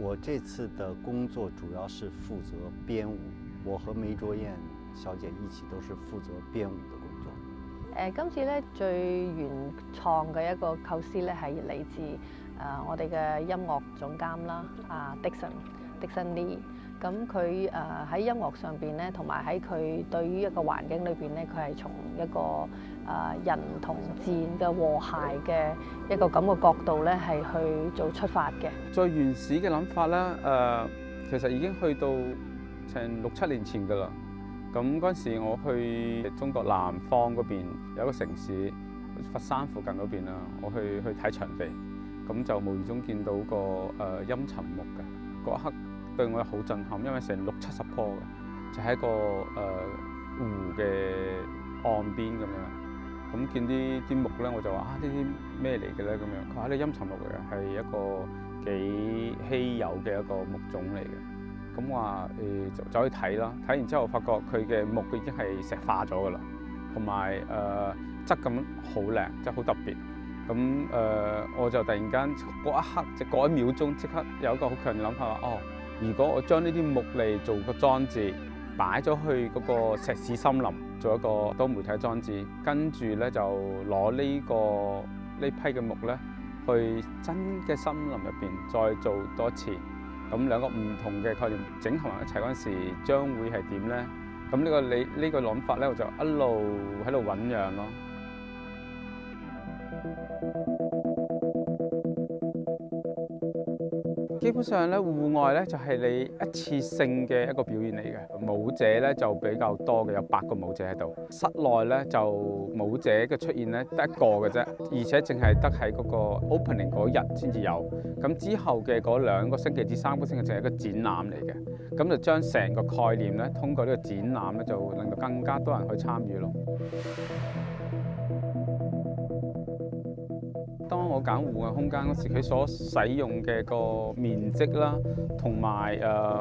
我这次的工作主要是負責編舞，我和梅卓燕小姐一起都是負責編舞的工作。今次咧最原創嘅一個構思咧係嚟自我哋嘅音樂總監啦，Dixon Lee。咁佢喺音樂上邊咧，同埋喺佢對於一個環境裏邊咧，佢係從一個人同自然嘅和諧嘅一個咁嘅角度咧，係去做出發嘅。最原始嘅諗法咧，其實已經去到成6、7年前㗎啦。咁嗰陣時我去中國南方嗰邊有一個城市，佛山附近嗰邊啦，我去睇場地，咁就無意中見到個陰沉木嘅，嗰一刻對我好震撼，因為成60、70棵嘅，就喺個湖嘅岸邊咁樣。咁見啲木咧，我就話呢啲咩嚟嘅咧咁樣。佢話呢陰沉木嚟嘅，係一個幾稀有嘅一個木種嚟嘅。咁話就走去睇啦，睇完之後發覺佢嘅木已經係石化咗㗎啦，同埋質感好靚，即係好特別。咁我就突然間嗰一刻，即係嗰1秒鐘，即刻有一個好強烈諗法話：哦，如果我將呢啲木嚟做個裝置，擺咗去嗰個石屎森林做一個多媒體裝置，跟住咧就攞呢批嘅木咧去真嘅森林入邊再做多一次。咁兩個唔同嘅概念整合埋一齊嗰陣時，將會係點咧？咁呢個諗法咧，我就一路喺度醖釀咯。基本上咧，戶外咧就係你一次性嘅一個表演嚟嘅，舞者咧就比較多嘅，有8個舞者喺度。室內咧就舞者嘅出現咧得1個嘅啫，而且淨係得喺嗰個 opening 嗰日先至有。咁之後嘅嗰2個星期至3個星期就係一個展覽嚟嘅，咁就將成個概念咧通過呢個展覽咧，就令到更加多人去參與咯。當我揀戶外空間嗰時，佢所使用嘅個面積啦，同埋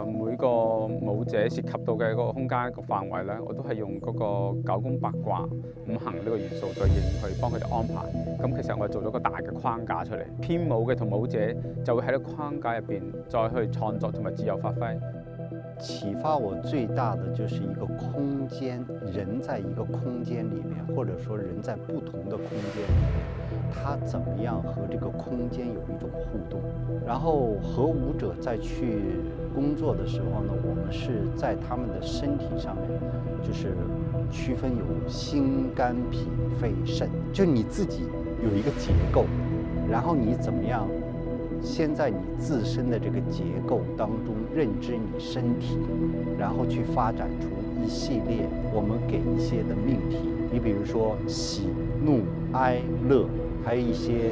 每個舞者涉及到嘅個空間個範圍咧，我都係用嗰個9宮8卦5行呢個元素對應去幫佢哋安排。咁其實我係做咗個大嘅框架出嚟，編舞嘅同舞者就會喺個框架入邊再去創作同埋自由發揮。啟發我最大的就是一個空間，人在一個空間裡面，或者說人在不同的空間裡面，他怎麼樣和這個空間有一種互動。然後和舞者再去工作的時候呢，我們是在他們的身體上面，就是區分有心肝脾肺腎，就你自己有一個結構，然後你怎麼樣先在你自身的這個結構當中認知你身體，然後去發展出一系列我們給一些的命題。你比如說喜怒哀樂，還有一些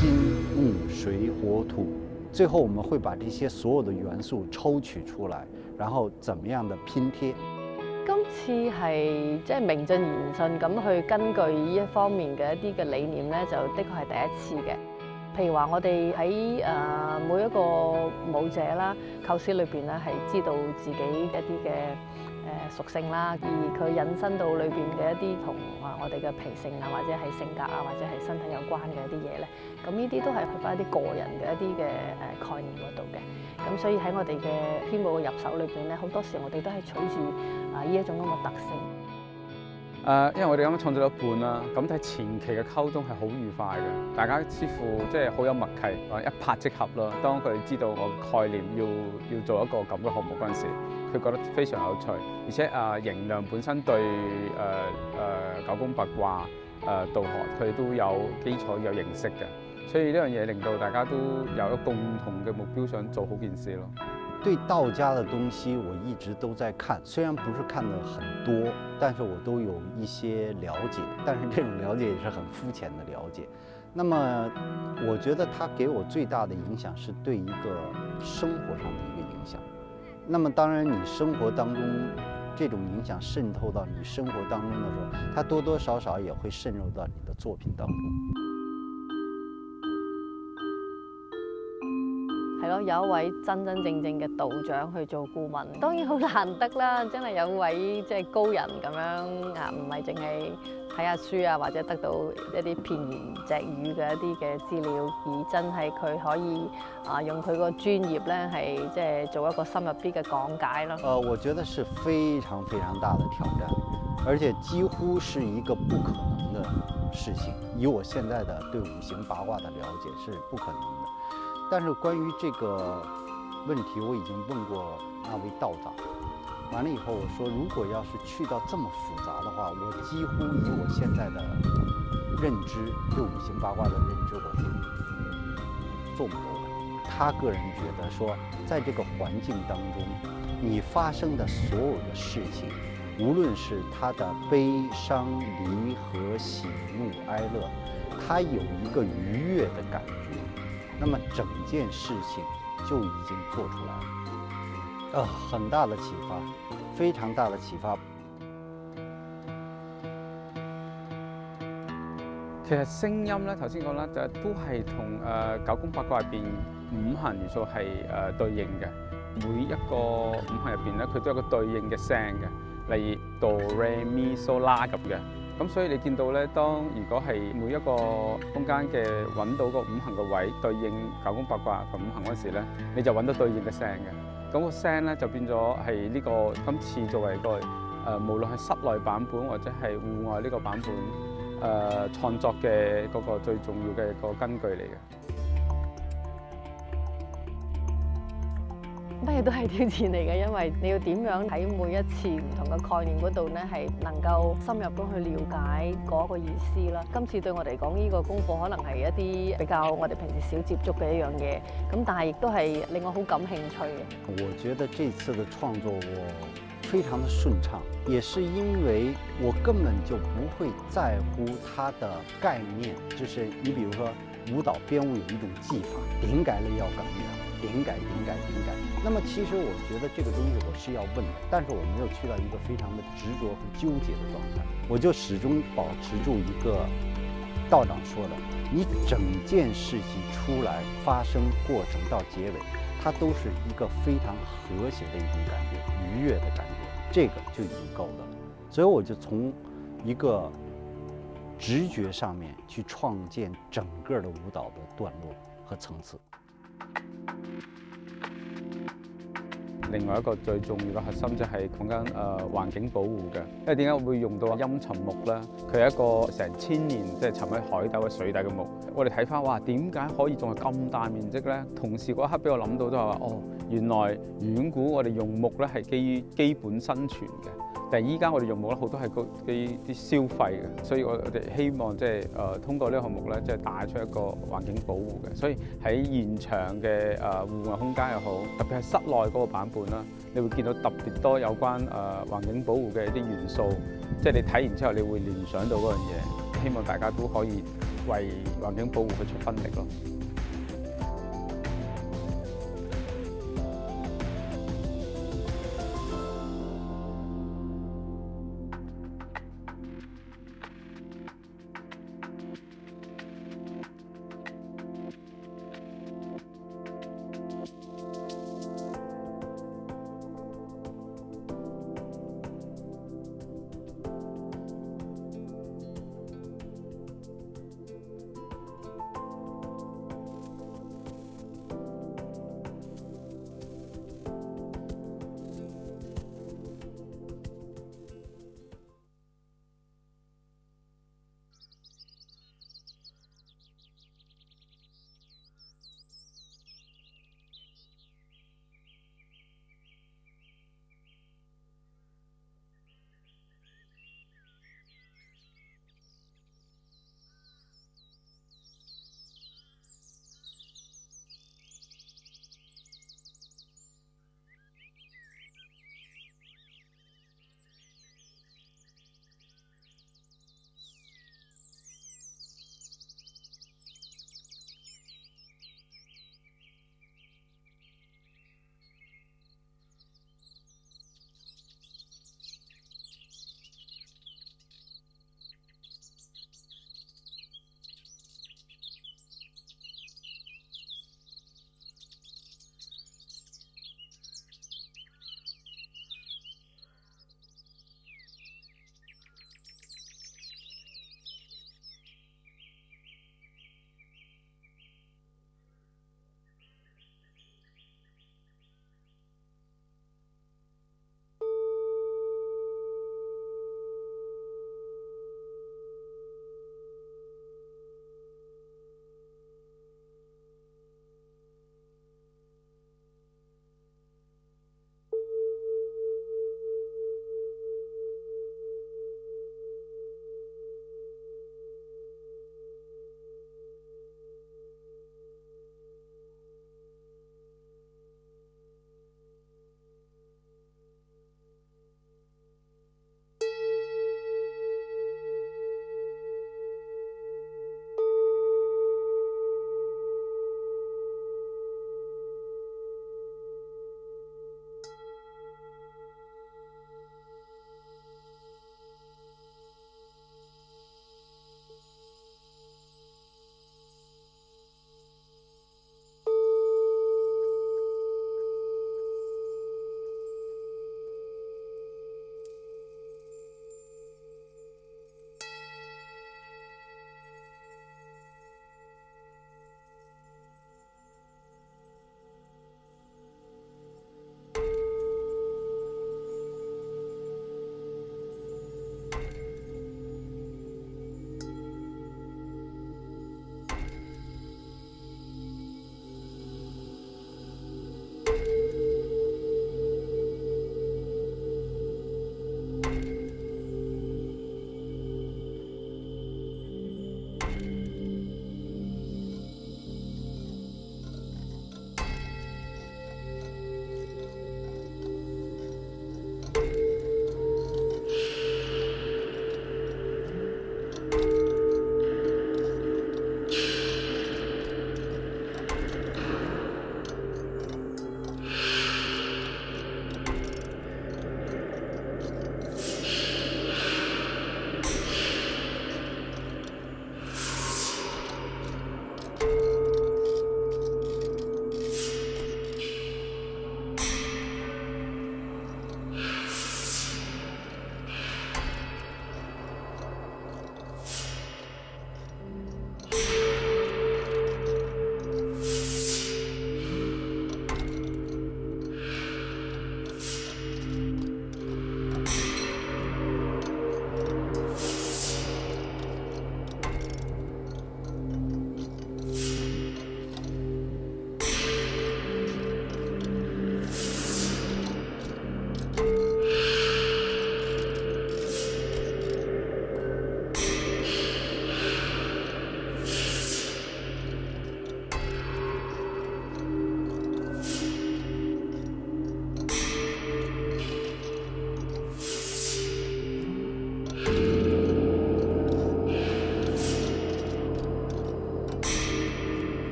金木水火土，最後我們會把這些所有的元素抽取出來，然後怎麼樣的拼貼。今次係即係名正言順咁去根據呢一方面嘅一啲嘅理念咧，就的確係第一次嘅。譬如話，我哋喺每一個舞者啦，構思裏邊咧係知道自己一啲嘅屬性啦，而佢引申到裏邊嘅一啲同我哋嘅脾性啊，或者係性格啊，或者係身體有關嘅一啲嘢咧，咁呢啲都係去翻一啲個人嘅一啲嘅概念嗰度嘅。咁所以喺我哋嘅編舞嘅入手裏邊咧，好多時我哋都係取住呢一種咁嘅特性。因為我哋啱啱創作咗一半啦，咁睇前期嘅溝通係好愉快嘅，大家似乎即係好有默契，一拍即合咯。當佢知道我概念要做一個咁嘅項目嗰陣時，佢覺得非常有趣，而且形量本身對9宮8卦道學佢都有基礎有認識嘅，所以呢樣嘢令到大家都有一個共同嘅目標，想做好件事咯。對道家的東西我一直都在看，雖然不是看得很多，但是我都有一些了解，但是這種了解也是很膚淺的了解。那麼我覺得它給我最大的影響是對一個生活上的一個影響。那麼當然你生活當中這種影響滲透到你生活當中的時候，它多多少少也會滲入到你的作品當中。係咯，有一位真真正正嘅道長去做顧問，當然好難得啦！真係有位即係高人咁樣唔係淨係睇下書啊，或者得到一啲片言隻語嘅一啲嘅資料，而真係佢可以用佢個專業咧係即係做一個深入啲嘅講解咯。我覺得是非常非常大的挑戰，而且幾乎是一個不可能的事情。以我現在的對五行八卦的了解是不可能的。但是關於這個問題，我已經問過那位道長。完了以後，我說如果要是去到這麼複雜的話，我幾乎以我現在的認知，對五行八卦的認知，我是做不到的。他個人覺得說，在這個環境當中，你發生的所有的事情，無論是他的悲傷離合、喜怒哀樂，他有一個愉悅的感覺，那麼整件事情就已經做出來了。很大的啟發，非常大的啟發。其實聲音咧，頭先講啦，就都係同九宮八卦入邊五行元素係對應嘅。每一個五行入邊咧，佢都有個對應嘅聲嘅，例如 Do Re Mi So La 咁嘅。咁所以你見到咧，當如果係每一個空間嘅揾到個五行嘅位對應九宮八卦同五行嗰時咧，你就揾到對應嘅聲嘅。咁個聲咧就變咗係呢個今次作為一個無論係室內版本或者係戶外呢個版本創作嘅嗰個最重要嘅一個根據嚟嘅。乜嘢都係挑戰嚟嘅，因為你要點樣喺每一次唔同嘅概念嗰度咧，係能夠深入咁去了解嗰個意思啦。今次對我嚟講，呢個功課可能係一啲比較我哋平時少接觸嘅一樣嘢，咁但係亦都係令我好感興趣嘅。我覺得這次的創作我非常的順暢，也是因為我根本就不會在乎它的概念，就是你比如說舞蹈編舞有一種技法，點解了要咁樣。點改。那麼其實我覺得這個東西我是要問的，但是我沒有去到一個非常的執着和糾結的狀態，我就始終保持住一個道長說的，你整件事情出來發生過程到結尾，它都是一個非常和諧的一種感覺，愉悅的感覺，這個就已經夠了。所以我就從一個直覺上面去創建整個的舞蹈的段落和層次。另外一個最重要嘅核心就係講緊環境保護嘅，因為點解會用到陰沉木咧？佢係一個成千年即係沉喺海底嘅水底嘅木。我哋睇翻哇，點解可以仲係咁大面積咧？同時嗰一刻俾我諗到都係話，哦，原來遠古我哋用木咧係基於基本生存嘅。但係依家我哋用木咧好多係基啲消費嘅，所以我哋希望即係通過呢個項目咧，即係帶出一個環境保護嘅。所以喺現場嘅戶外空間又好，特別係室內嗰個版本啦，你會見到特別多有關環境保護嘅一啲元素，即係你睇完之後，你會聯想到嗰樣嘢。希望大家都可以為環境保護去出分力咯。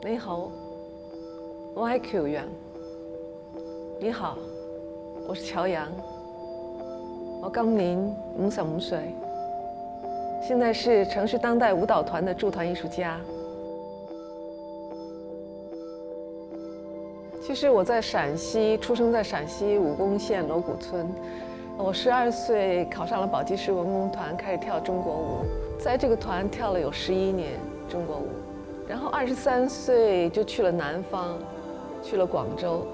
你好，我係喬陽。你好，我是喬陽。我今年55歲，現在是城市當代舞蹈團的駐團藝術家。其實我在陝西出生在陝西武功縣鑼鼓村。我12歲考上了寶雞市文工團，開始跳中國舞，在這個團跳了有11年中國舞。然後23歲就去了南方，去了廣州，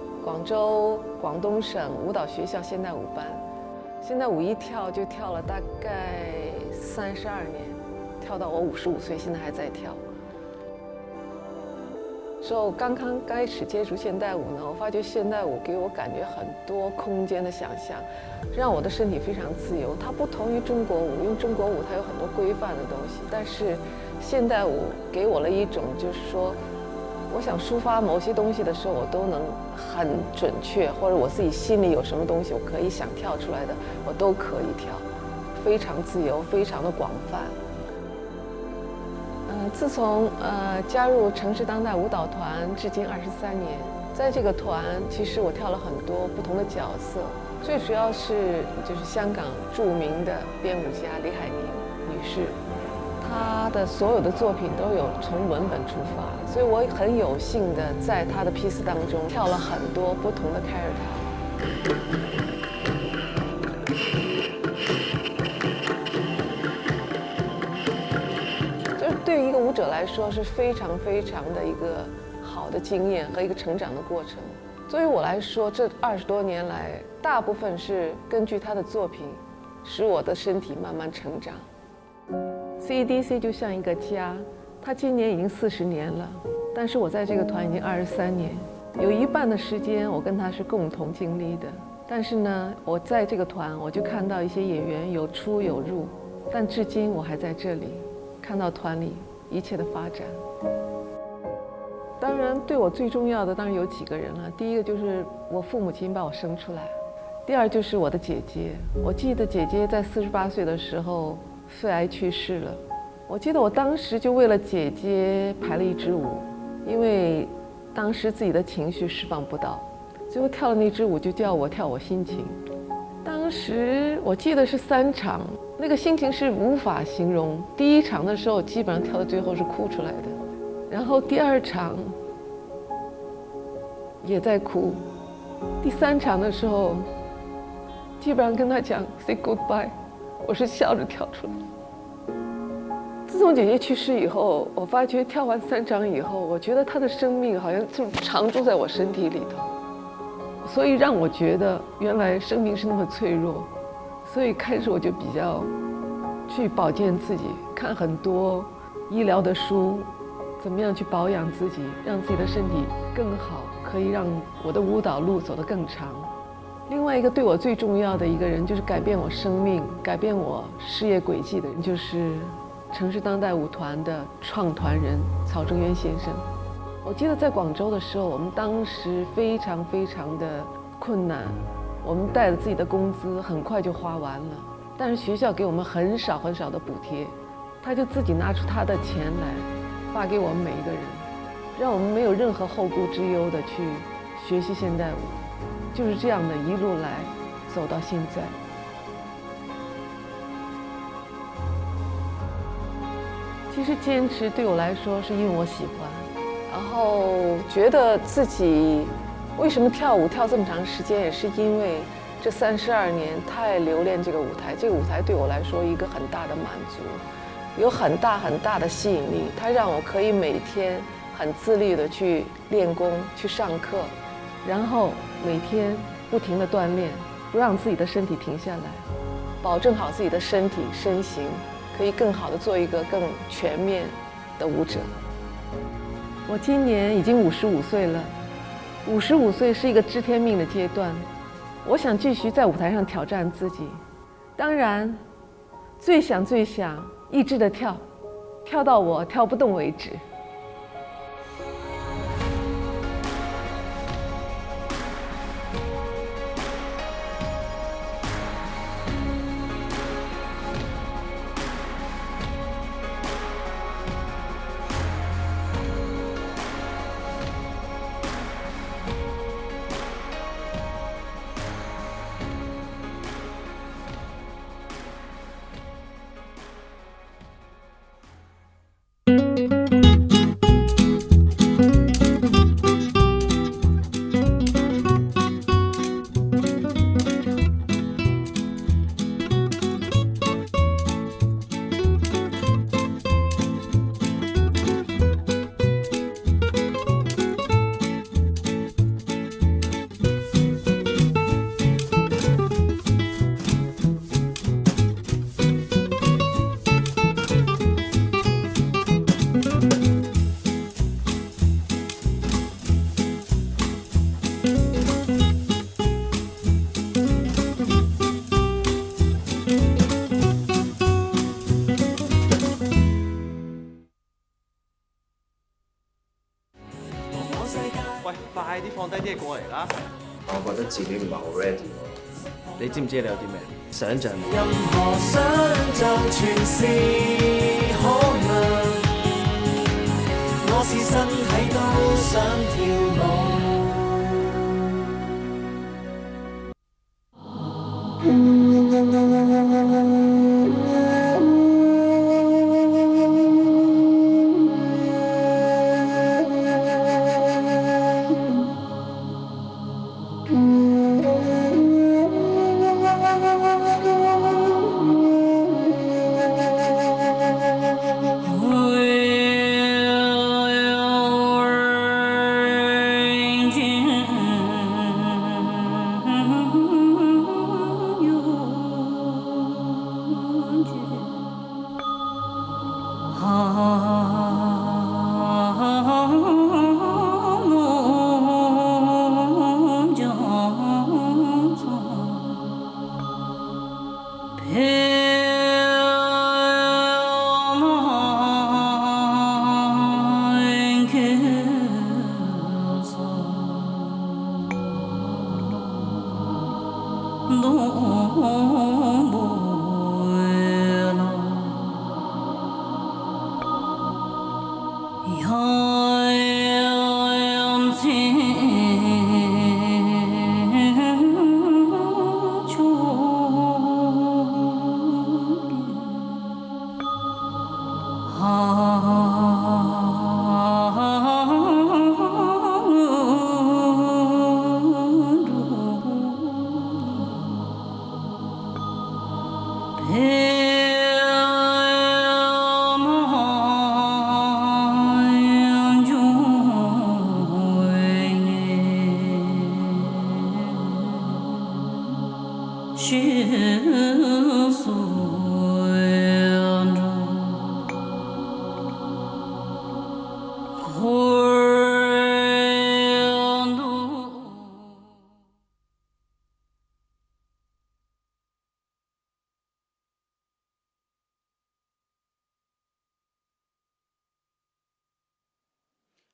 廣東省舞蹈學校現代舞班。現代舞一跳就跳了大概32年，跳到我55歲，現在還在跳。所以我剛開始接觸現代舞呢，我發覺現代舞給我感覺很多空間的想象，讓我的身體非常自由。它不同於中國舞，因為中國舞它有很多規範的東西，但是現代舞給我了一種，就是說，我想抒發某些東西的時候，我都能很準確，或者我自己心裡有什麼東西，我可以想跳出來的，我都可以跳，非常自由，非常的廣泛。自從加入城市當代舞蹈團至今23年，在這個團其實我跳了很多不同的角色，最主要是就是香港著名的編舞家李海寧女士。他的所有的作品都有從文本出發，所以我很有幸的在他的批次當中跳了很多不同的 character。就是對於一個舞者來說是非常非常的一個好的經驗和一個成長的過程。對於我來說，這20多年來，大部分是根據他的作品，使我的身體慢慢成長。CEDC 就像一個家，它今年已經40年了，但是我在這個團已經23年，有一半的時間我跟他是共同經歷的。但是呢，我在這個團我就看到一些演員有出有入，但至今我還在這裡，看到團裡一切的發展。当然，对我最重要的当然有几个人了。第一个就是我父母亲把我生出来，第二就是我的姐姐。我记得姐姐在48岁的时候肺癌去世了。我记得我当时就为了姐姐排了一支舞，因为当时自己的情绪释放不到，最后跳了那支舞就叫我跳我心情。当时我记得是3场，那个心情是无法形容。第1场的时候基本上跳到最后是哭出来的，然后第2场也在哭，第3场的时候基本上跟他讲 say goodbye， 我是笑着跳出来。自从姐姐去世以后，我发觉跳完3场以后，我觉得她的生命好像就常驻在我身体里头，所以让我觉得原来生命是那么脆弱。所以开始我就比较去保健自己，看很多医疗的书，怎么样去保养自己，让自己的身体更好，可以让我的舞蹈路走得更长。另外一个对我最重要的一个人，就是改变我生命、改变我事业轨迹的人，就是城市当代舞团的创团人曹正渊先生。我记得在广州的时候，我们当时非常的困难，我们带着自己的工资很快就花完了，但是学校给我们很少的补贴，他就自己拿出他的钱来发给我们每一个人，让我们没有任何后顾之忧的去学习现代舞，就是这样的一路来走到现在。其实坚持对我来说是因为我喜欢，然后觉得自己为什么跳舞跳这么长时间，也是因为这32年太留恋这个舞台。这个舞台对我来说一个很大的满足，有很大的吸引力，它让我可以每天很自律的去练功、去上课，然后每天不停的锻炼，不让自己的身体停下来，保证好自己的身体身形，可以更好的做一个更全面的舞者。我今年已经55岁了，55岁是一个知天命的阶段，我想继续在舞台上挑战自己，当然最想一直的跳，跳到我跳不动为止。喂，快啲放低啲嘢過嚟啦！我覺得自己唔係好 ready 喎。你知唔知你有啲咩？想像。任何想像全是可能，我是身體都想跳舞。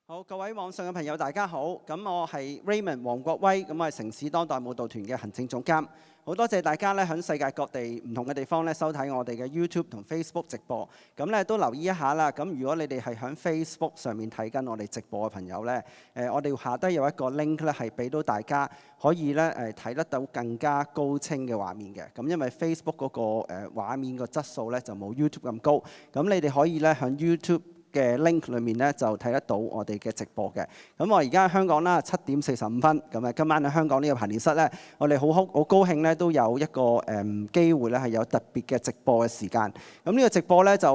好，各位網上嘅朋友，大家好。咁我係 Raymond 黃國威，咁我係城市當代舞蹈團嘅行政總監。好多謝大家咧喺世界各地唔同嘅地方咧收睇我哋嘅 YouTube 同 Facebook 直播。咁咧都留意一下啦。咁如果你哋係喺 Facebook 上面睇緊我哋直播嘅朋友咧，我哋下低有一個 link 咧係俾到大家可以咧睇得到更加高清嘅畫面嘅。咁因為 Facebook 嗰個畫面個質素咧就冇 YouTube 咁高。咁你哋可以咧喺 YouTube嘅 link 裏面咧就睇得到我哋嘅直播嘅。咁我而家喺香港啦，7:45。咁啊，今晚喺香港呢個排練室咧，我哋好高興咧，都有一個機會咧係有特別嘅直播嘅時間。咁呢個直播咧就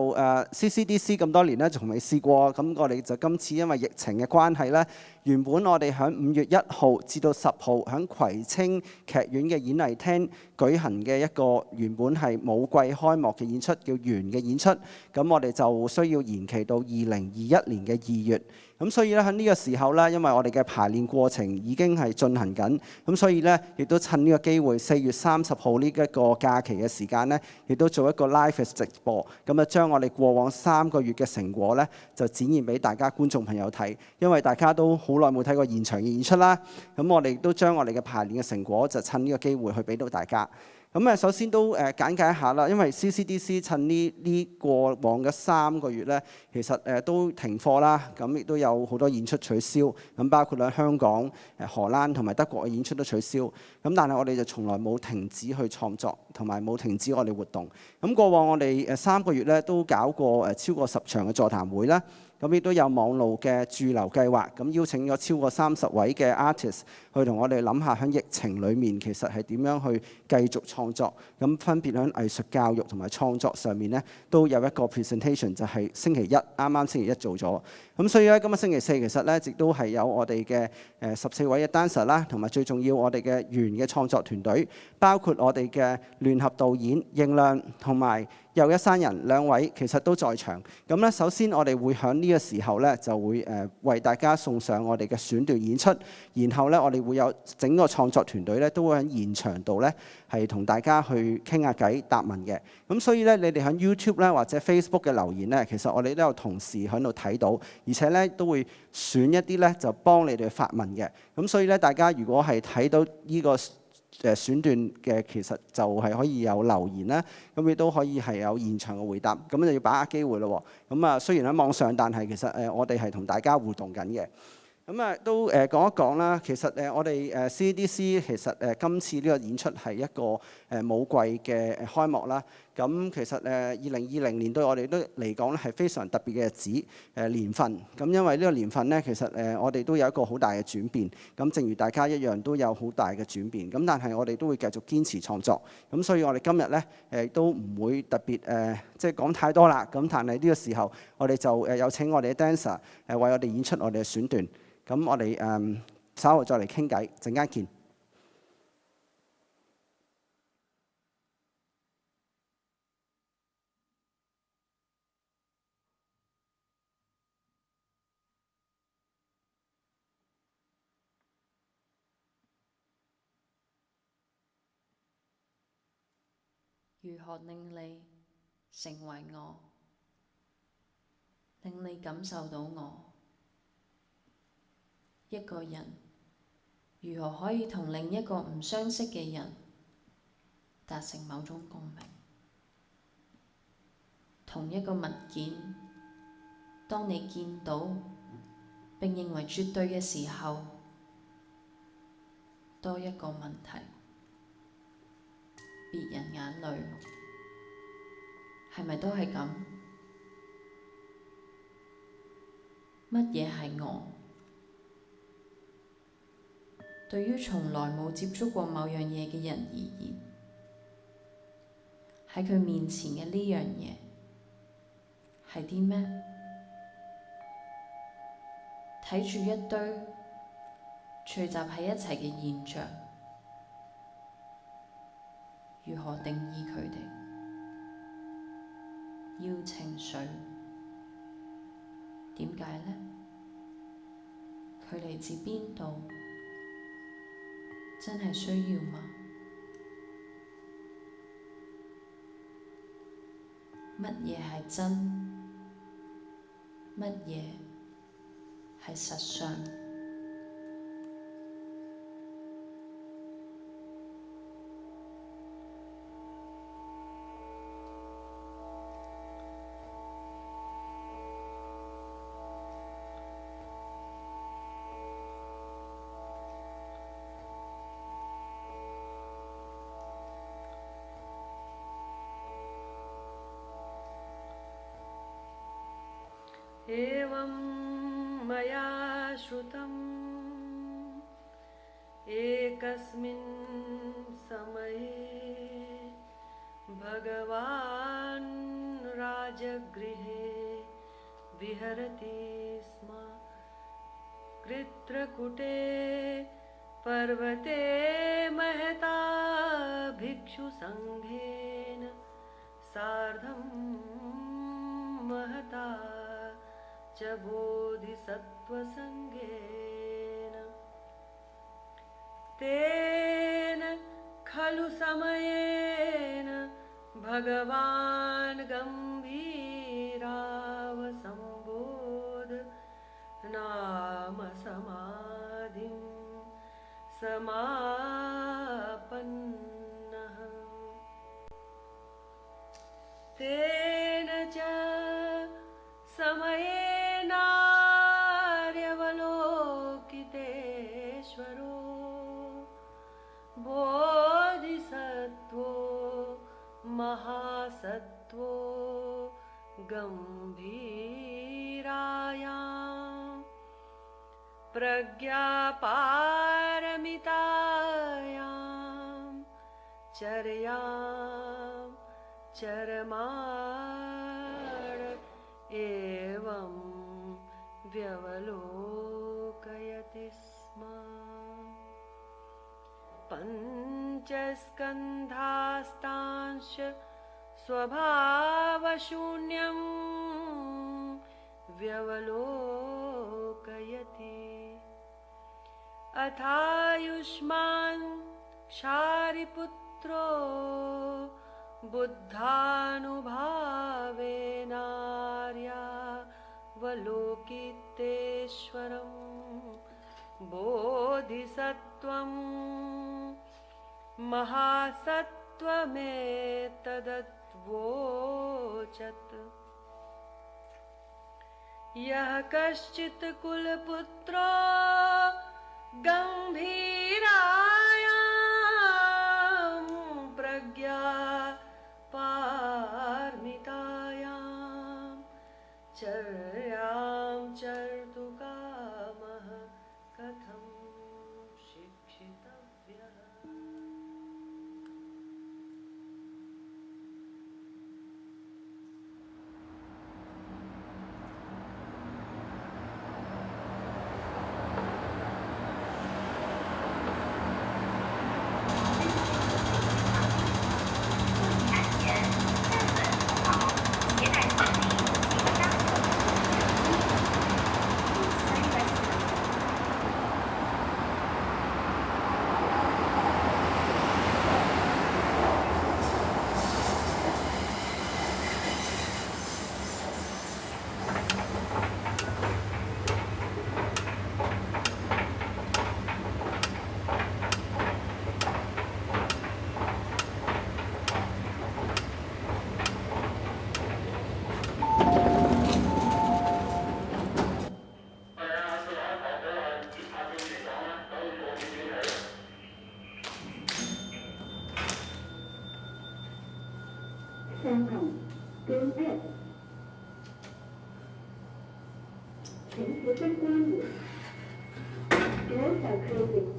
CCDC 咁多年咧從未試過。咁我哋就今次因為疫情嘅關係咧，原本我哋喺5月1號至到10號喺葵青劇院嘅演藝廳舉行嘅一個原本係舞季開幕嘅演出，叫圓嘅演出。咁我哋就需要延期到2021年嘅2月。咁所以咧喺呢個時候咧，因為我哋嘅排練過程已經係進行緊，咁所以咧亦都趁呢個機會4月30號呢一個假期嘅時間咧，亦都做一個 live 直播，咁啊將我哋過往3個月嘅成果咧，就展現俾大家觀眾朋友睇。因為大家都好耐冇睇過現場嘅演出啦，咁我哋亦都將我哋嘅排練嘅成果就趁呢個機會去俾到大家。咁首先都簡介一下啦，因為 CCDC 趁呢過往嘅3個月咧，其實都停課啦，咁亦都有好多演出取消，咁包括喺香港、荷蘭同埋德國嘅演出都取消。咁但係我哋就從來冇停止去創作，同埋冇停止我哋活動。咁過往我哋3個月咧都搞過超過10場嘅座談會啦。咁亦都有網路嘅駐留計劃，咁邀請咗超過30位嘅 artist 去同我哋諗下喺疫情裡面其實係點樣去繼續創作。咁分別喺藝術教育同埋創作上面咧，都有一個 presentation 就係星期一啱啱星期一做咗。咁所以咧今日星期四其實咧亦都係有我哋嘅14位嘅 dancer 啦，同埋最重要我哋嘅圓嘅創作團隊，包括我哋嘅聯合導演應亮同埋又一山人2位其實都在場。咁咧首先我哋會喺呢個時候咧就會為大家送上我哋嘅選段演出，然後咧我哋會有整個創作團隊咧都會喺現場度咧係同大家去傾下偈答問嘅。咁所以咧你哋喺 YouTube 咧或者 Facebook 嘅留言咧，其實我哋都有同事喺度睇到，而且咧都會選一啲咧就幫你哋發問嘅。咁所以咧大家如果係睇到呢個選段嘅，其實就係可以有留言啦，咁亦都可以係有現場嘅回答，咁就要把握機會咯。咁啊，雖然喺網上，但係其實我哋係同大家互動緊嘅。咁啊，都講一講啦。其實我哋CCDC 其實今次呢個演出係一個舞季嘅開幕啦。咁其實2020年對我哋都嚟講咧係非常特別嘅日子年份。咁因為呢個年份咧，其實我哋都有一個好大嘅轉變。咁正如大家一樣都有好大嘅轉變。咁但係我哋都會繼續堅持創作。咁所以我哋今日咧都唔會特別即係講太多啦。咁但係呢個時候我哋就有請我哋嘅 dancer 為我哋演出我哋嘅選段。咁我哋稍後再嚟傾偈，陣間見。如何令你成為我，令你感受到我？一個人如何可以同另一個唔相識嘅人達成某種共鳴。同一個物件，當你見到並認為絕對嘅時候，多一個問題：別人眼裏係咪都係咁？乜嘢係我？對於從來冇接觸過某樣嘢嘅人而言，喺佢面前嘅呢樣嘢係啲咩？睇住一堆聚集喺一齊嘅現象，如何定義佢哋？要情緒，點解呢？佢嚟自邊度？真係需要嗎？乜嘢係真？乜嘢係實相？एवं मया श्रुतम् एकस्मिन् समये भगवान् राजगृहे विहरति स्म कृत्रकूटे पर्वते महता भिक्षुसङ्घेन सार्धं महता च बोधिसत्त्वसङ्गेन तेन खलु समयेन भगवान् गम्भीरावसम्बोध नाम समाधिं समापन्नः तेन च समयेनार्यवलोकितेश्वरो बोधिसत्त्वो महासत्त्वो गम्भीरायां प्रज्ञापारमितायां चर्यां चरमाण एवं व्यवलोकयति स्म पञ्चस्कन्धास्तांश्च स्वभावशून्यं व्यवलोकयति अथायुष्मान् शारिपुत्रो बुद्धानुभावेनार्यावलोकितेश्वरं बोधिसत्त्वं महासत्त्वमेतदत्वोचत् यः कश्चित् कुलपुत्रो गम्भीरायां प्रज्ञा पारमितायां चर्यां चर्तुकामः कथं शिक्षितव्यः। 上行卷 F， 请小心關門。Doors are closing。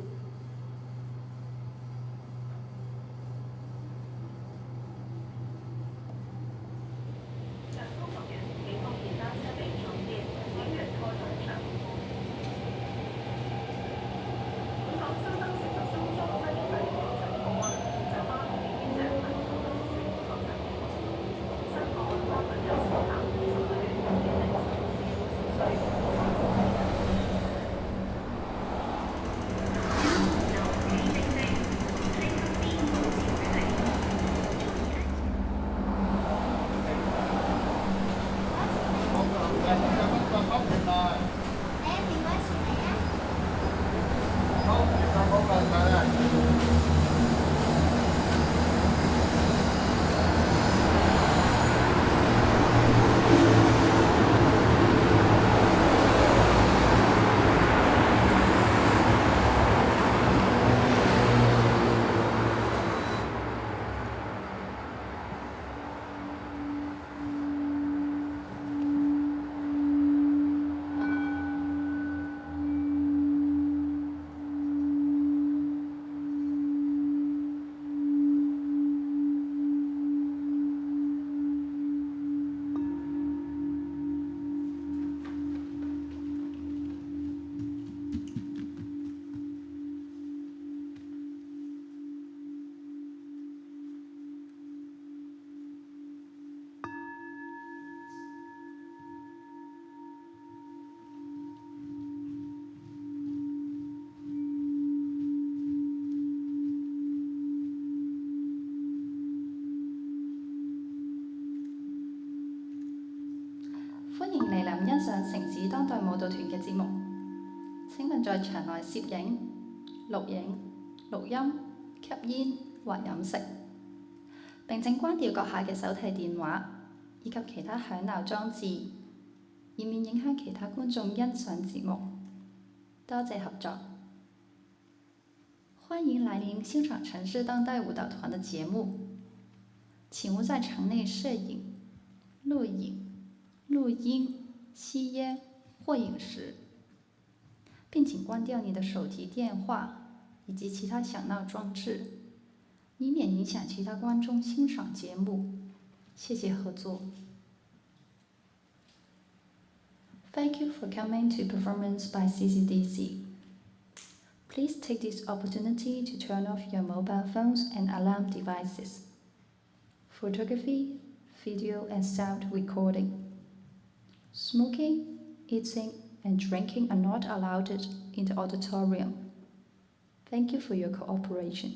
歡迎嚟臨欣賞城市當代舞蹈團嘅節目。請問在場內攝影、錄影、錄音、吸煙或飲食，並請關掉閣下嘅手提電話以及其他響鬧裝置，以免影響其他觀眾欣賞節目。多謝合作。歡迎來臨欣賞城市當代舞蹈團的節目。請勿在場內攝影、錄影、錄音、吸煙或飲食，並請關掉你的手提電話以及其他響鬧裝置，以免影響其他觀眾欣賞節目。謝謝合作。Thank you for coming to performance by CCDC. Please take this opportunity to turn off your mobile phones and alarm devices. Photography, video and sound recording. Smoking, eating and drinking are not allowed in the auditorium. Thank you for your cooperation.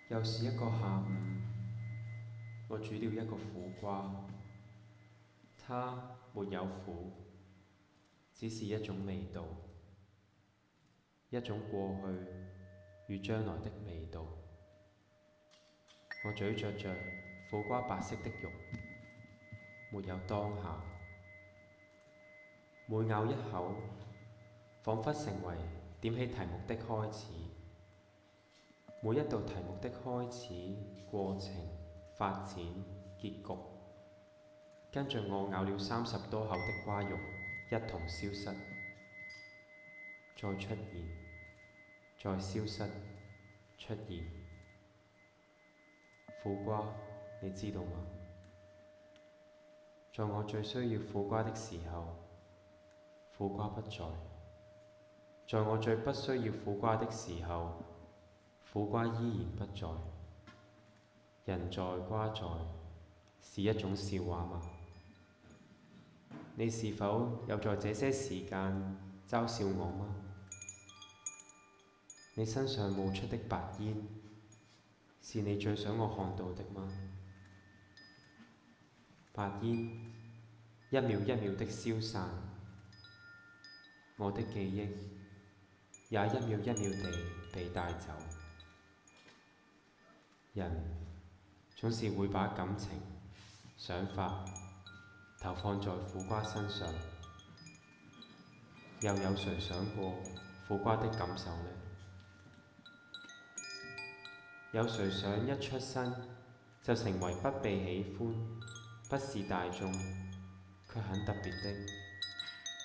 又是一個下午，我煮了一個苦瓜，它沒有苦，只是一種味道，一種過去與將來的味道。我咀嚼着苦瓜白色的肉，沒有當下。每咬一口，彷彿成為點起題目的開始。每一道題目的開始、過程、發展、結局，跟着我咬了30多口的瓜肉一同消失，再出現，再消失，出現。苦瓜，你知道嗎？在我最需要苦瓜的時候，苦瓜不在；在我最不需要苦瓜的時候，苦瓜依然不在。人在瓜在，是一種笑話嗎？你是否有在這些時間嘲笑我嗎？你身上冒出的白煙，是你最想我看到的嗎？白煙，一秒一秒的消散，我的記憶也一秒一秒地被帶走。人總是會把感情、想法投放在苦瓜身上，又有誰想過苦瓜的感受呢？有誰想一出生就成為不被喜歡、不是大眾，卻很特別的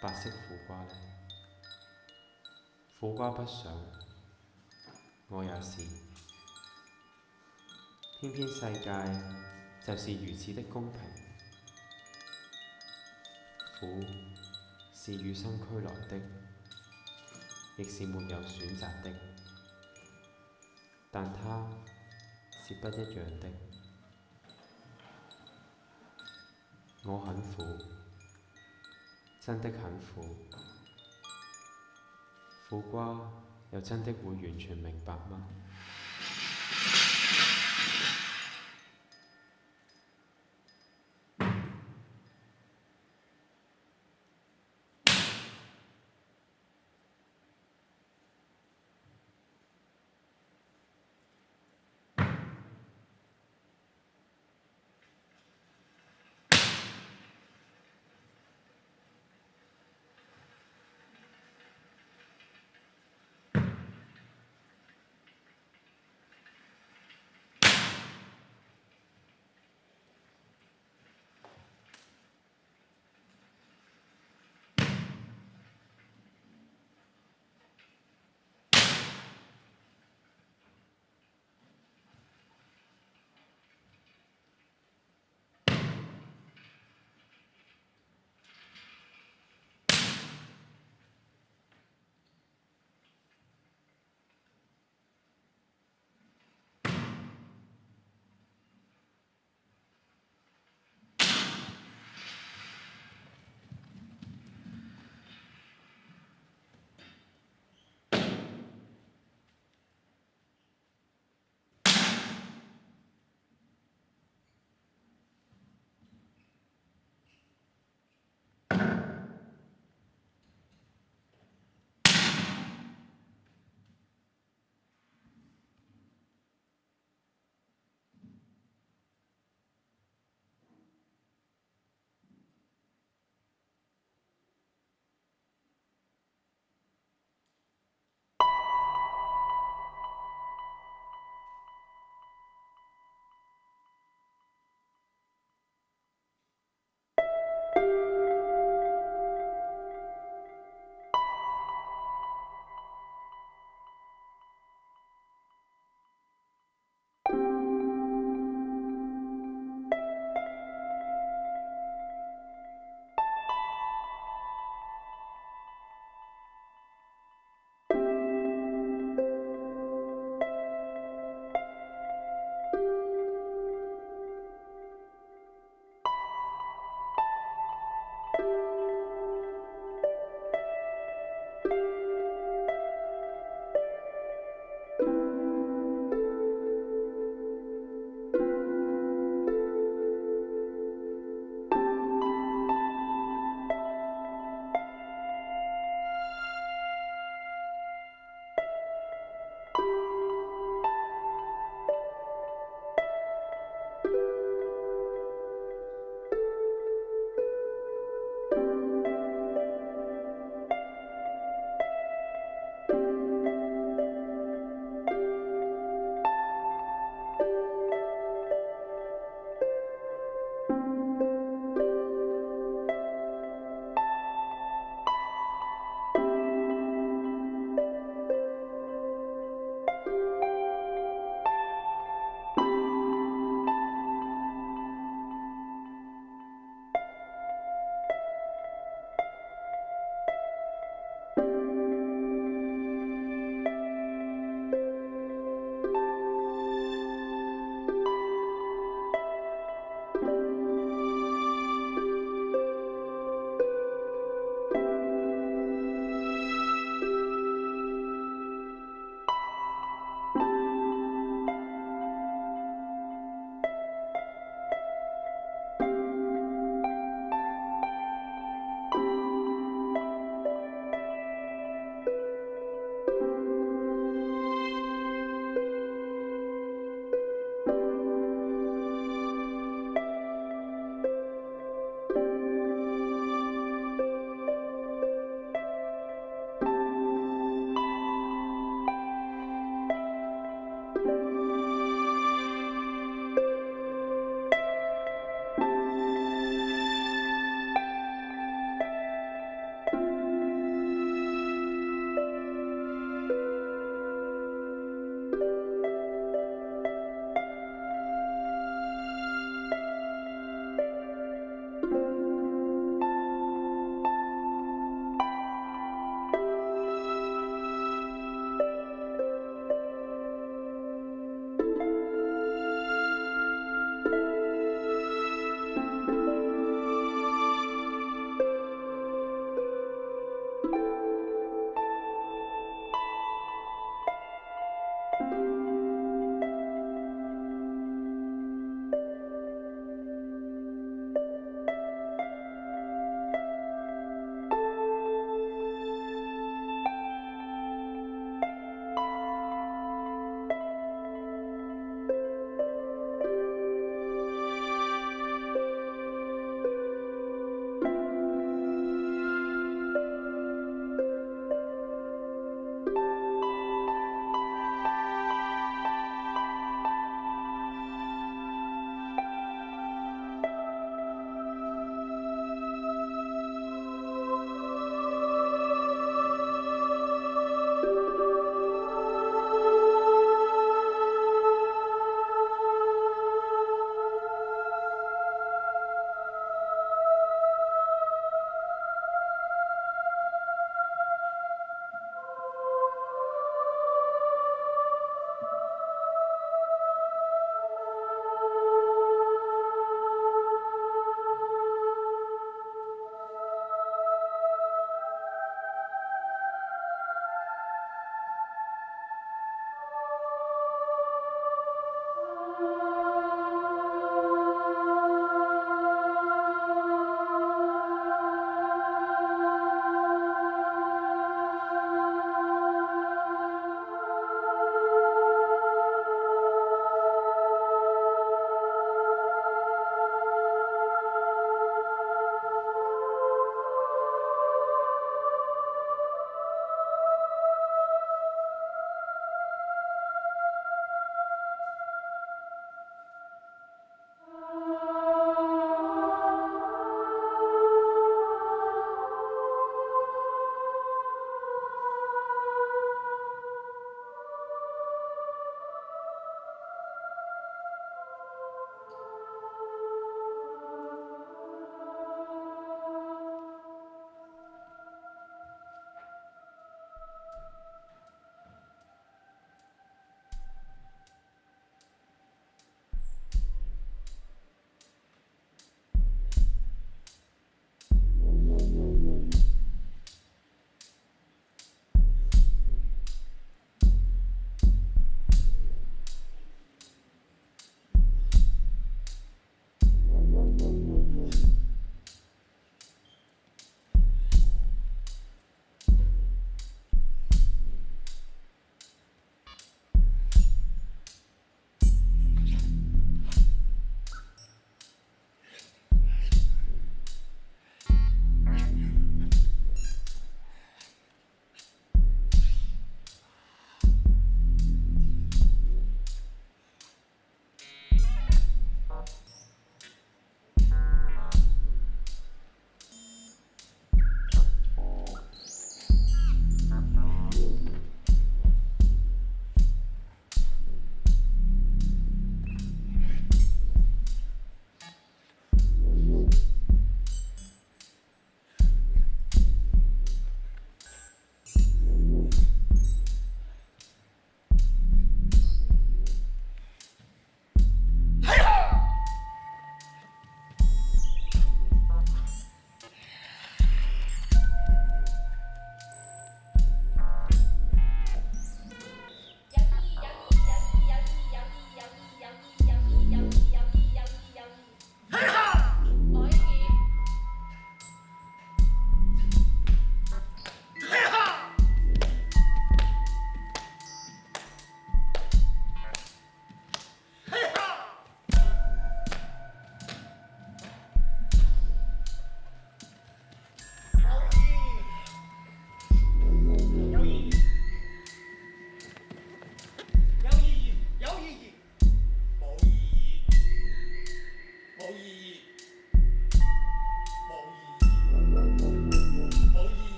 白色苦瓜呢？苦瓜不想，我也是。偏偏世界就是如此的公平，苦是與生俱來的，亦是沒有選擇的，但它是不一樣的。我很苦，真的很苦。苦瓜又真的會完全明白嗎？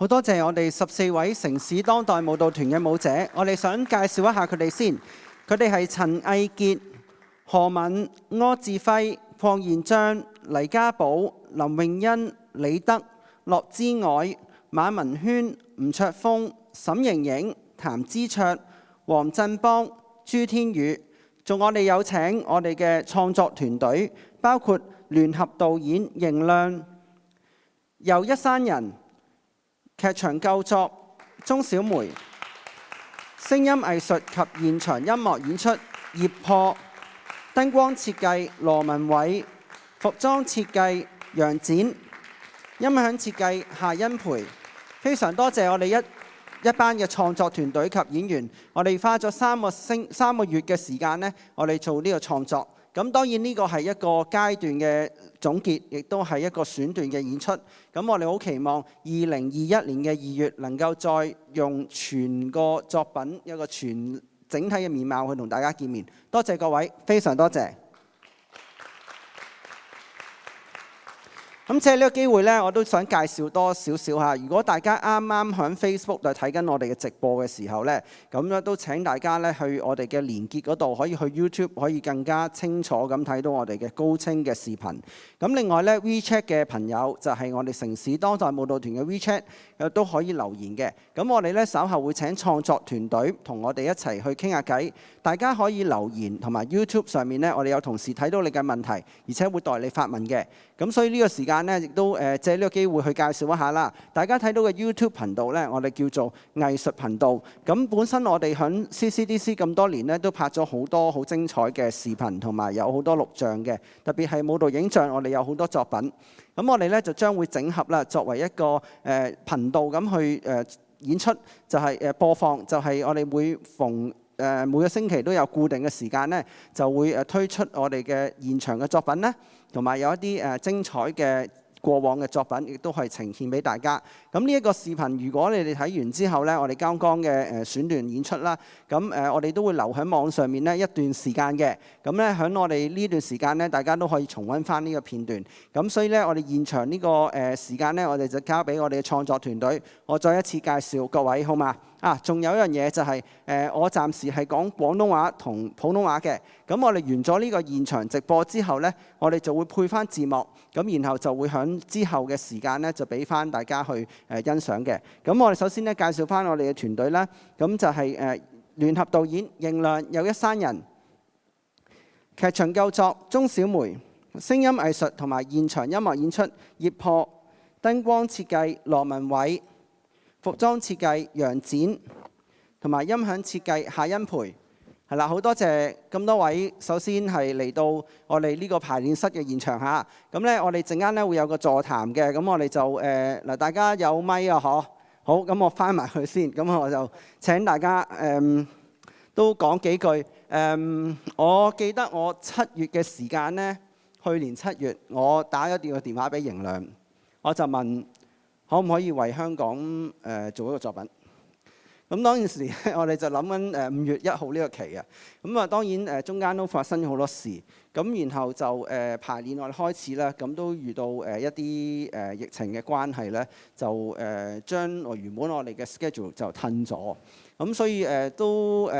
好多謝我哋14位城市當代舞蹈團嘅舞者，我哋想介紹一下佢哋先。佢哋係陳毅傑、何敏、柯志輝、鄺彥章、黎家寶、林詠欣、李德、樂之凱、馬文軒、吳卓峰、沈盈盈、譚之卓、黃振邦、朱天宇。仲我哋有請我哋嘅創作團隊，包括聯合導演邢亮、又一山人、劇場構作鍾小梅、聲音藝術及現場音樂演出葉破、燈光設計羅文偉、服裝設計楊展、音響設計夏欣培。非常多謝我哋一班嘅創作團隊及演員，我哋花咗3個月嘅時間呢，我哋做呢個創作。咁當然呢個係一個階段嘅總結，亦都係一個選段嘅演出。咁我哋好期望2021年嘅2月能夠再用全個作品一個全整體嘅面貌去同大家見面。多謝各位，非常多謝。咁借呢個機會呢，我都想介紹多少少嚇。如果大家啱啱喺 Facebook 度睇緊我哋嘅直播嘅時候呢，咁咧都請大家呢去我哋嘅連結嗰度，可以去 YouTube 可以更加清楚咁睇到我哋嘅高清嘅視頻。咁另外呢 WeChat 嘅朋友就係我哋城市當代舞蹈團嘅 WeChat， 都可以留言嘅。咁我哋呢稍後會請創作團隊同我哋一齊去傾下偈。大家可以留言同埋 YouTube 上面呢，我哋有同事睇到你嘅問題，而且會代你發問嘅。咁所以呢個時間呢，亦都借呢個機會去介紹一下啦。大家睇到嘅 YouTube 頻道呢，我哋叫做藝術頻道。咁本身我哋喺 CCDC 咁多年呢，都拍咗好多好精彩嘅視頻，同埋有好多錄像嘅。特別係舞蹈影像，我哋有好多作品。咁我哋呢就將會整合啦，作為一個頻道咁去演出，就係播放，就係我哋會逢每個星期都有固定嘅時間呢，就會推出我哋嘅現場嘅作品啦，同埋有一啲精彩嘅過往嘅作品，亦都係呈現俾大家。咁呢一個視頻，如果你哋睇完之後呢，我哋剛剛嘅選段演出啦，咁我哋都會留喺網上面呢一段時間嘅。咁呢，喺我哋呢段時間呢，大家都可以重溫翻呢個片段。咁所以呢，我哋現場呢個時間呢，我哋就交俾我哋嘅創作團隊。我再一次介紹各位，好嘛？仲有一樣嘢就係我暫時係講廣東話同普通話嘅。咁我哋完咗呢個現場直播之後呢，我哋就會配翻字幕，咁然後就會喺之後嘅時間呢，就俾翻大家去欣賞嘅。咁我哋首先呢，介紹翻我哋嘅團隊啦。咁就係聯合導演邢亮又一山人，劇場構作鍾小梅，聲音藝術同埋現場音樂演出葉破，燈光設計羅文偉，服裝設計楊展，同埋音響設計夏欣培。係啦，好多謝咁多位。首先係嚟到我哋呢個排練室嘅現場嚇。咁咧，我哋陣間咧會有個座談嘅。咁我哋就嗱，大家有咪啊？嗬，好。咁我翻埋去先。咁我就請大家都講幾句。我記得我7月嘅時間咧，去年7月，我打咗個電話俾邢亮，我就問可唔可以為香港做一個作品。咁當陣時我哋就諗緊5月1號呢個期啊。咁當然中間都發生咗好多事。咁然後就排練我哋開始啦。咁都遇到一啲疫情嘅關係咧，就將原本我哋嘅 schedule 就褪咗。咁所以都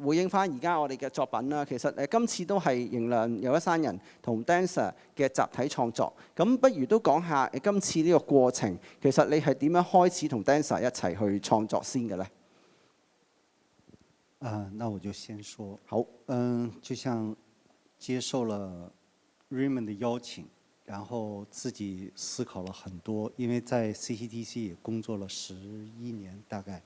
回應翻而家我哋嘅作品啦。其實今次都係邢亮又一山人同 Dancer 嘅集體創作。咁不如都講下今次呢個過程，其實你係點樣開始同 Dancer 一齊去創作先嘅咧？那我就先說。好，就像接受了 Raymond 的邀請，然後自己思考了很多，因為在 CCDC 也工作了11年大概。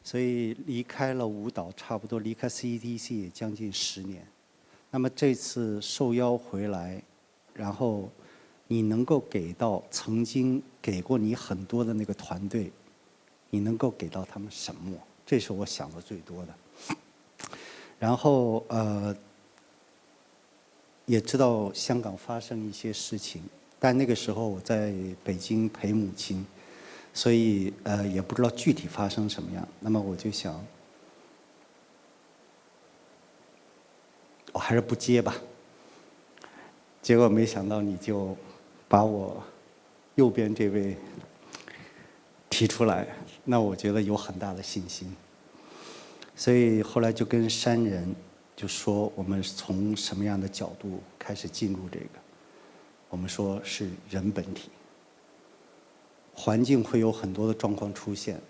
所以離開了舞蹈，差不多離開 CCDC 也將近10年。那麼這次受邀回來，然後你能夠給到曾經給過你很多的那個團隊，你能夠給到他們什麼？這是我想的最多的。然後也知道香港發生一些事情，但那個時候我在北京陪母親。所以也不知道具體發生什麼樣，那麼我就想，我還是不接吧。結果沒想到你就把我右邊這位提出来，那我觉得有很大的信心。所以后来就跟山人就说，我们从什么样的角度开始进入这个？我们说是人本体。环境会有很多的状况出现，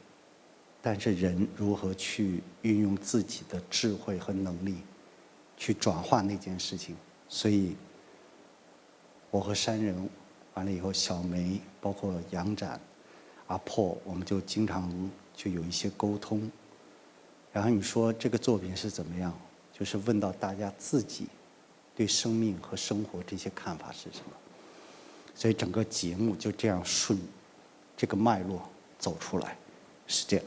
但是人如何去运用自己的智慧和能力，去转化那件事情？所以，我和山人完了以后，小梅包括杨展、阿破，我们就经常就有一些沟通。然后你说这个作品是怎么样？就是问到大家自己对生命和生活这些看法是什么。所以整个节目就这样顺这個脈絡走出嚟，是這樣。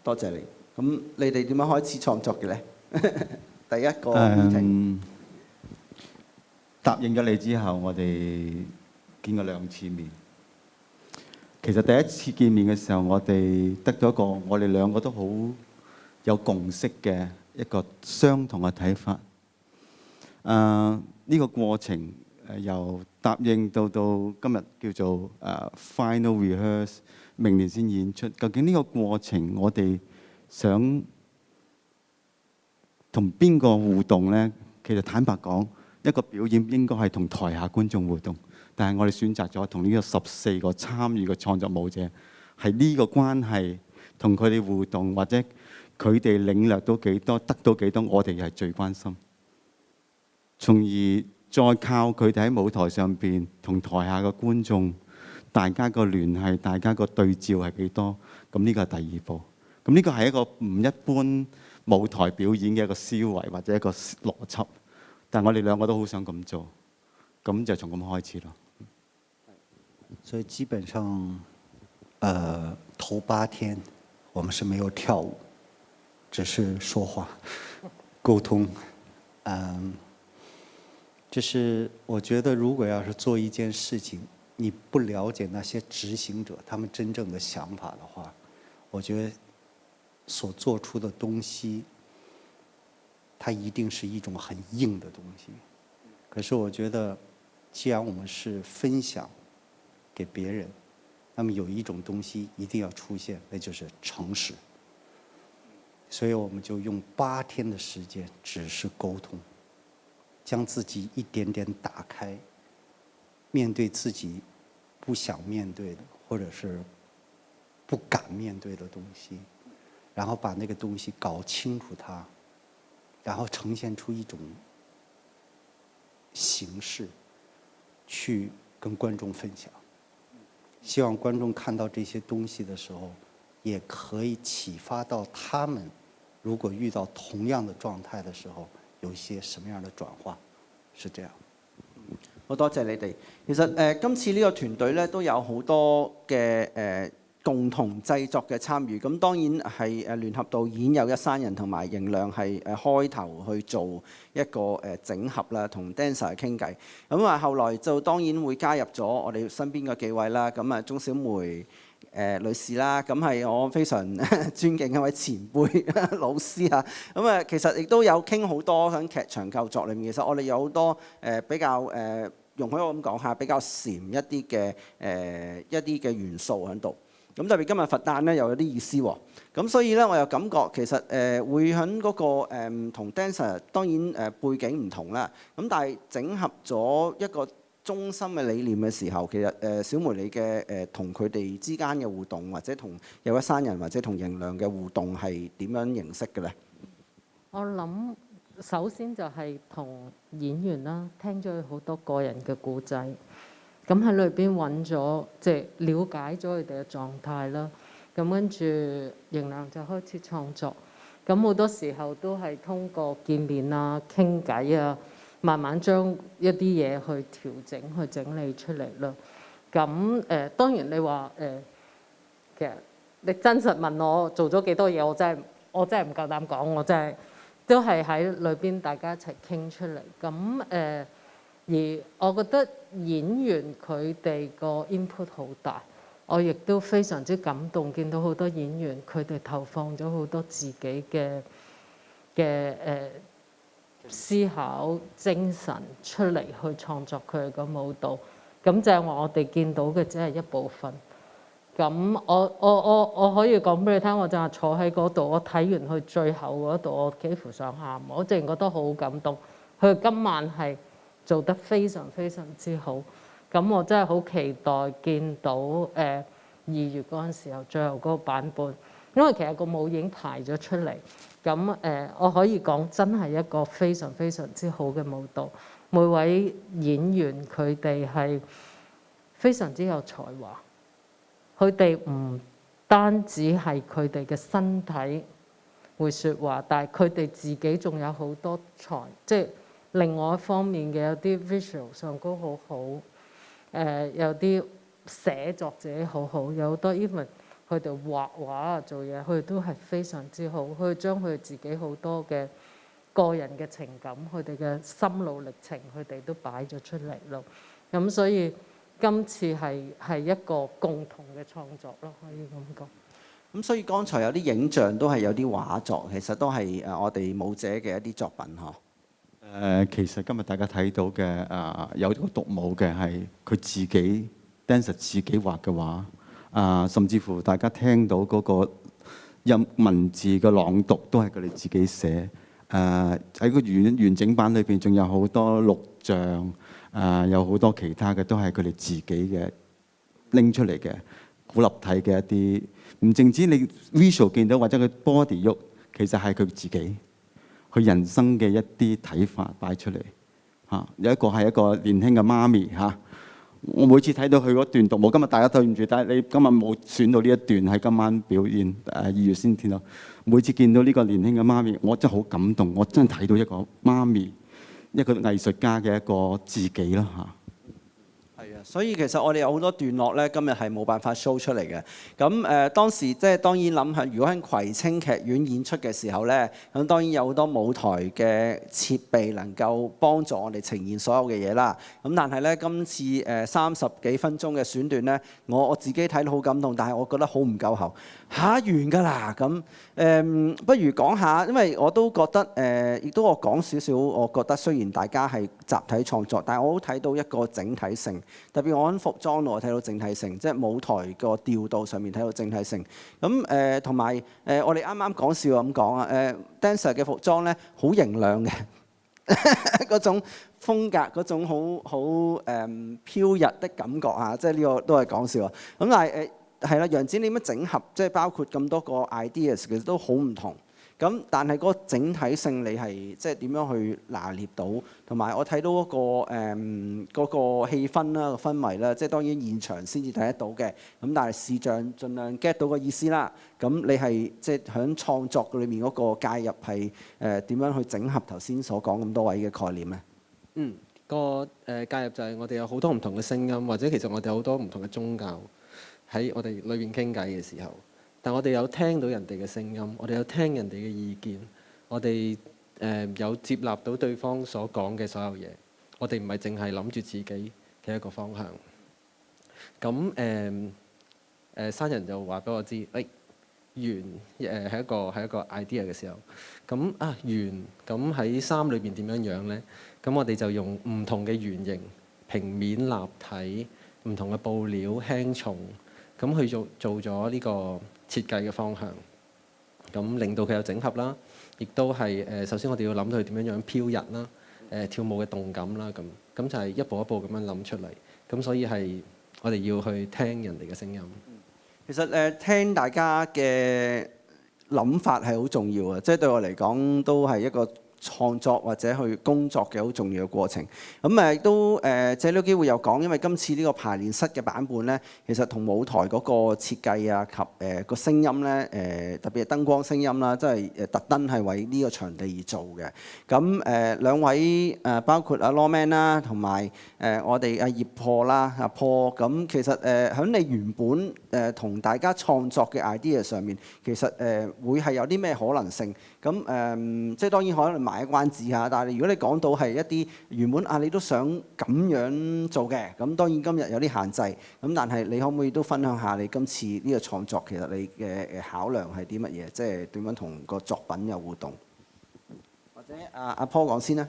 多謝你。咁你哋點樣開始創作嘅咧？第一個meeting答應咗你之後，我哋見過2次面。其實第一次見面嘅時候，我哋得咗一個我哋兩個都好有共識嘅一個相同嘅睇法。呢個過程由答應到今日叫做final rehearse， 明年先演出。究竟呢個過程我哋想同邊個互動呢？其實坦白講，一個表演應該係同台下觀眾互動，但係我哋選擇咗同呢個14個參與嘅創作舞者係呢個關係，同佢哋互動，或者佢哋領略到幾多，得到幾多，我哋係最關心，從而再靠佢哋喺舞台上邊同台下嘅觀眾，大家個聯繫，大家個對照係幾多？咁呢個係第二步。咁呢個係一個唔一般舞台表演嘅一個思維或者一個邏輯，但我哋兩個都好想咁做，咁就從咁開始咯。所以基本上，頭8天我們是沒有跳舞，只是說話、溝通。就是我覺得，如果要是做一件事情，你不了解那些執行者他們真正的想法的話，我覺得所做出的東西，它一定是一種很硬的東西。可是我覺得，既然我們是分享給別人，那麼有一種東西一定要出現，那就是誠實。所以我們就用8天的時間，只是溝通。將自己一點點打開，面對自己不想面對的，或者是不敢面對的東西，然後把那個東西搞清楚它，然後呈現出一種形式，去跟觀眾分享。希望觀眾看到這些東西的時候，也可以啟發到他們，如果遇到同樣的狀態的時候，有一些什麼樣的轉化，是這樣。好多謝你哋。其實今次呢個團隊咧都有好多嘅共同製作嘅參與。咁當然係聯合導演有一山人同埋盈亮係開頭去做一個整合啦，同 dancer 傾偈。咁啊後來就當然會加入咗我哋身邊嘅幾位啦。咁啊鍾小梅女士啦，咁係我非常尊敬嘅一位前輩老師啊。咁啊，其實亦都有傾好多喺劇場構作裏面。其實我哋有好多比較容許我咁講下，比較禪一啲嘅元素喺度。咁特別今日佛誕咧又有啲意思喎。咁所以咧我又感覺其實會喺嗰個同 dancer 當然背景唔同啦。咁但係整合咗一個中心嘅理念嘅時候，其實小梅你嘅同佢哋之間嘅互動，或者同有一山人或者同盈亮嘅互動係點樣形式嘅咧？我諗首先就係同演員啦，聽咗佢好多個人嘅故仔，咁喺裏邊揾咗即係了解咗佢哋嘅狀態啦。咁跟住盈亮就開始創作，咁好多時候都係通過見面啊、傾偈啊。慢慢將一啲嘢去調整、去整理出嚟啦。咁當然你話其實你真實問我做咗幾多嘢，我真係唔夠膽講，我真係都係喺裏邊大家一齊傾出嚟。咁而我覺得演員佢哋個 input 好大，我亦都非常之感動，見到好多演員佢哋投放咗好多自己嘅思考精神出嚟去創作佢哋嘅舞蹈，咁就係話我哋見到嘅只係一部分。咁我可以講俾你聽，我就係坐喺嗰度，我睇完佢最後嗰度，我幾乎想喊，我淨係覺得好感動。佢今晚係做得非常非常之好，咁我真係好期待見到2月嗰陣時候最後嗰個版本，因為其實個舞已經排咗出嚟，咁我可以講真係一個非常非常之好嘅舞蹈，每位演員佢哋係非常之有才華。佢哋唔單止係佢哋嘅身體會説話，但係佢哋自己仲有好多即係另外一方面嘅有啲 visual 上高好好，有啲寫作者好好，有好多 even 佢哋畫畫啊做嘢，佢哋都係非常之好，佢哋將佢哋自己好多嘅個人嘅情感，佢哋嘅心路歷程，佢哋都擺咗出嚟咯。咁所以今次係一個共同嘅創作咯，可以咁講。咁所以剛才有啲影像都係有啲畫作，其實都係我哋舞者嘅一啲作品嗬。其實今日大家睇到嘅有個獨舞嘅係佢自己 dancer 自己畫嘅畫，甚至乎大家聽到嗰個文字嘅朗讀都係佢哋自己寫。喺個完整版裏邊仲有好多錄像。有好多其他嘅都係佢哋自己嘅拎出嚟嘅好立體嘅一啲，唔淨止你 visual 見到或者佢 body 喐，其實係佢自己佢人生嘅一啲睇法擺出嚟嚇。有一個係一個年輕嘅媽咪嚇，我每次睇到佢嗰段獨舞，今日大家對唔住，但係你今日冇選到呢一段喺今晚表演，2月先見到。每次見到呢個年輕嘅媽咪，我真係好感動，我真係睇到一個媽咪。一個藝術家嘅一個自己啦嚇。係啊，所以其實我哋有好多段落咧，今日係冇辦法 show 出嚟嘅。咁當時即係當然諗下，如果喺葵青劇院演出嘅時候咧，咁當然有好多舞台嘅設備能夠幫助我哋呈現所有嘅嘢啦。咁但係咧，今次30幾分鐘嘅選段咧，我自己睇到好感動，但係我覺得好唔夠喉。完㗎啦，咁不如講下，因為我都覺得亦都我講少少，我覺得雖然大家係集體創作，但係我都睇到一個整體性，特別我喺服裝度我睇到整體性，即係舞台個調度上面睇到整體性。咁同埋我哋啱啱講笑咁講啊，dancer 嘅服裝咧好型亮嘅，嗰種風格，嗰種好飄逸的感覺啊，即係呢個都係講笑啊。咁但係係啦，楊展你點樣整合，即係包括咁多個 ideas， 其實都好唔同。咁但係嗰個整體性你係即係點樣去拿捏到？同埋我睇到嗰個氣氛啦、個氛圍啦，即係當然現場先至睇得到嘅。咁但係視像盡量 get 到個意思啦。咁你係即係喺創作裏面嗰個介入係點樣去整合頭先所講咁多位嘅概念咧？個介入就係我哋有好多唔同嘅聲音，或者其實我哋有好多唔同嘅宗教。喺我哋裏邊傾偈嘅時候，但我哋有聽到人哋嘅聲音，我哋有聽人哋嘅意見，我哋有接納到對方所講嘅所有嘢，我哋唔係淨係諗住自己嘅一個方向。咁山人就話俾我知，圓係一個 idea 嘅時候，咁圓咁喺衫裏邊點樣樣咧？咁我哋就用唔同嘅圓形、平面、立體、唔同嘅布料、輕重。咁去做咗呢個設計嘅方向，咁令到佢有整合啦，亦都係首先我哋要諗到佢點樣樣飄逸啦，跳舞嘅動感啦，咁就係一步一步咁樣諗出嚟，咁所以係我哋要去聽人哋嘅聲音。其實聽大家嘅諗法係好重要啊，即係對我嚟講都係一個創作或者去工作嘅好重要嘅過程。咁亦都借呢個機會又講，因為今次呢個排練室嘅版本咧，其實同舞台嗰個設計啊及個聲音咧，特別係燈光聲音啦，即係特登係為呢個場地而做嘅。咁兩位包括阿 Lawman 啦，同埋我哋阿葉破啦，阿破，咁其實喺你原本同大家創作嘅 idea 上面，其實會係有啲咩可能性？咁即係當然可能賣一關子嚇，但係如果你講到係一啲原本你都想咁樣做嘅，咁當然今日有啲限制，咁但係你可唔可以都分享下你今次呢個創作其實你嘅考量係啲乜嘢？即係點樣同個作品有互動？或者阿 Paul 講先啦。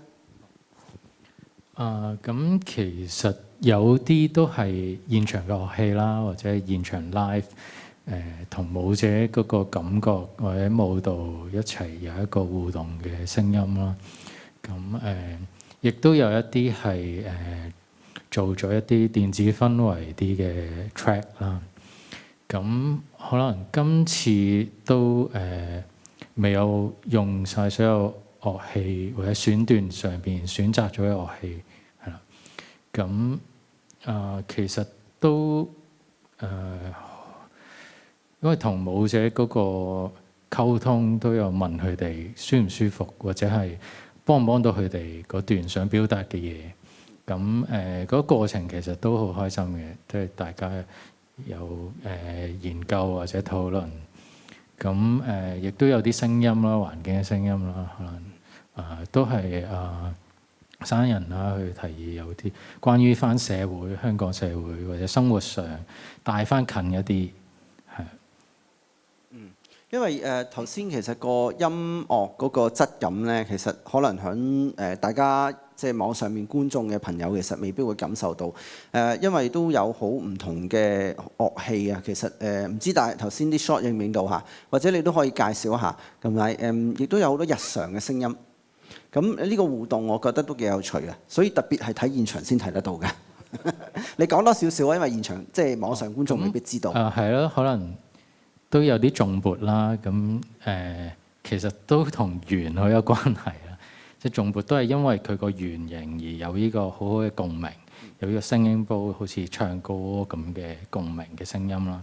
咁其實有啲都係現場嘅樂器啦，或者現場 live 同舞者嗰個感覺或者舞蹈一齊有一個互動嘅聲音啦。咁亦都有一啲係做咗一啲電子氛圍啲嘅 track 啦。咁可能今次都未有用晒所有樂器或者選段上邊選擇咗嘅樂器係啦。咁其實都因為同舞者嗰個溝通都有問佢哋舒唔舒服，或者係幫唔幫到佢哋嗰段想表達嘅嘢。咁嗰個過程其實都好開心嘅，即係大家有研究或者討論。咁亦都有啲聲音啦，環境嘅聲音啦，可能都係生人啦去提議有啲關於翻社會、香港社會或者生活上帶翻近一啲。因為頭先其實個音樂嗰個質感咧，其實可能響大家即係網上面觀眾嘅朋友，其實未必會感受到因為都有好唔同嘅樂器啊。其實唔知但係頭先啲 shot 影唔影到嚇，或者你都可以介紹一下，同埋亦都有好多日常嘅聲音。咁呢個互動我覺得都幾有趣嘅，所以特別係睇現場先睇得到嘅。你講多少少啊？因為現場即係網上觀眾未必知道。係咯，可能都有啲重撥啦。咁其實都同圓好有關係啦。即係重撥都係因為佢個圓形而有呢個好好嘅共鳴，有呢個聲音煲好似唱歌咁嘅共鳴嘅聲音啦。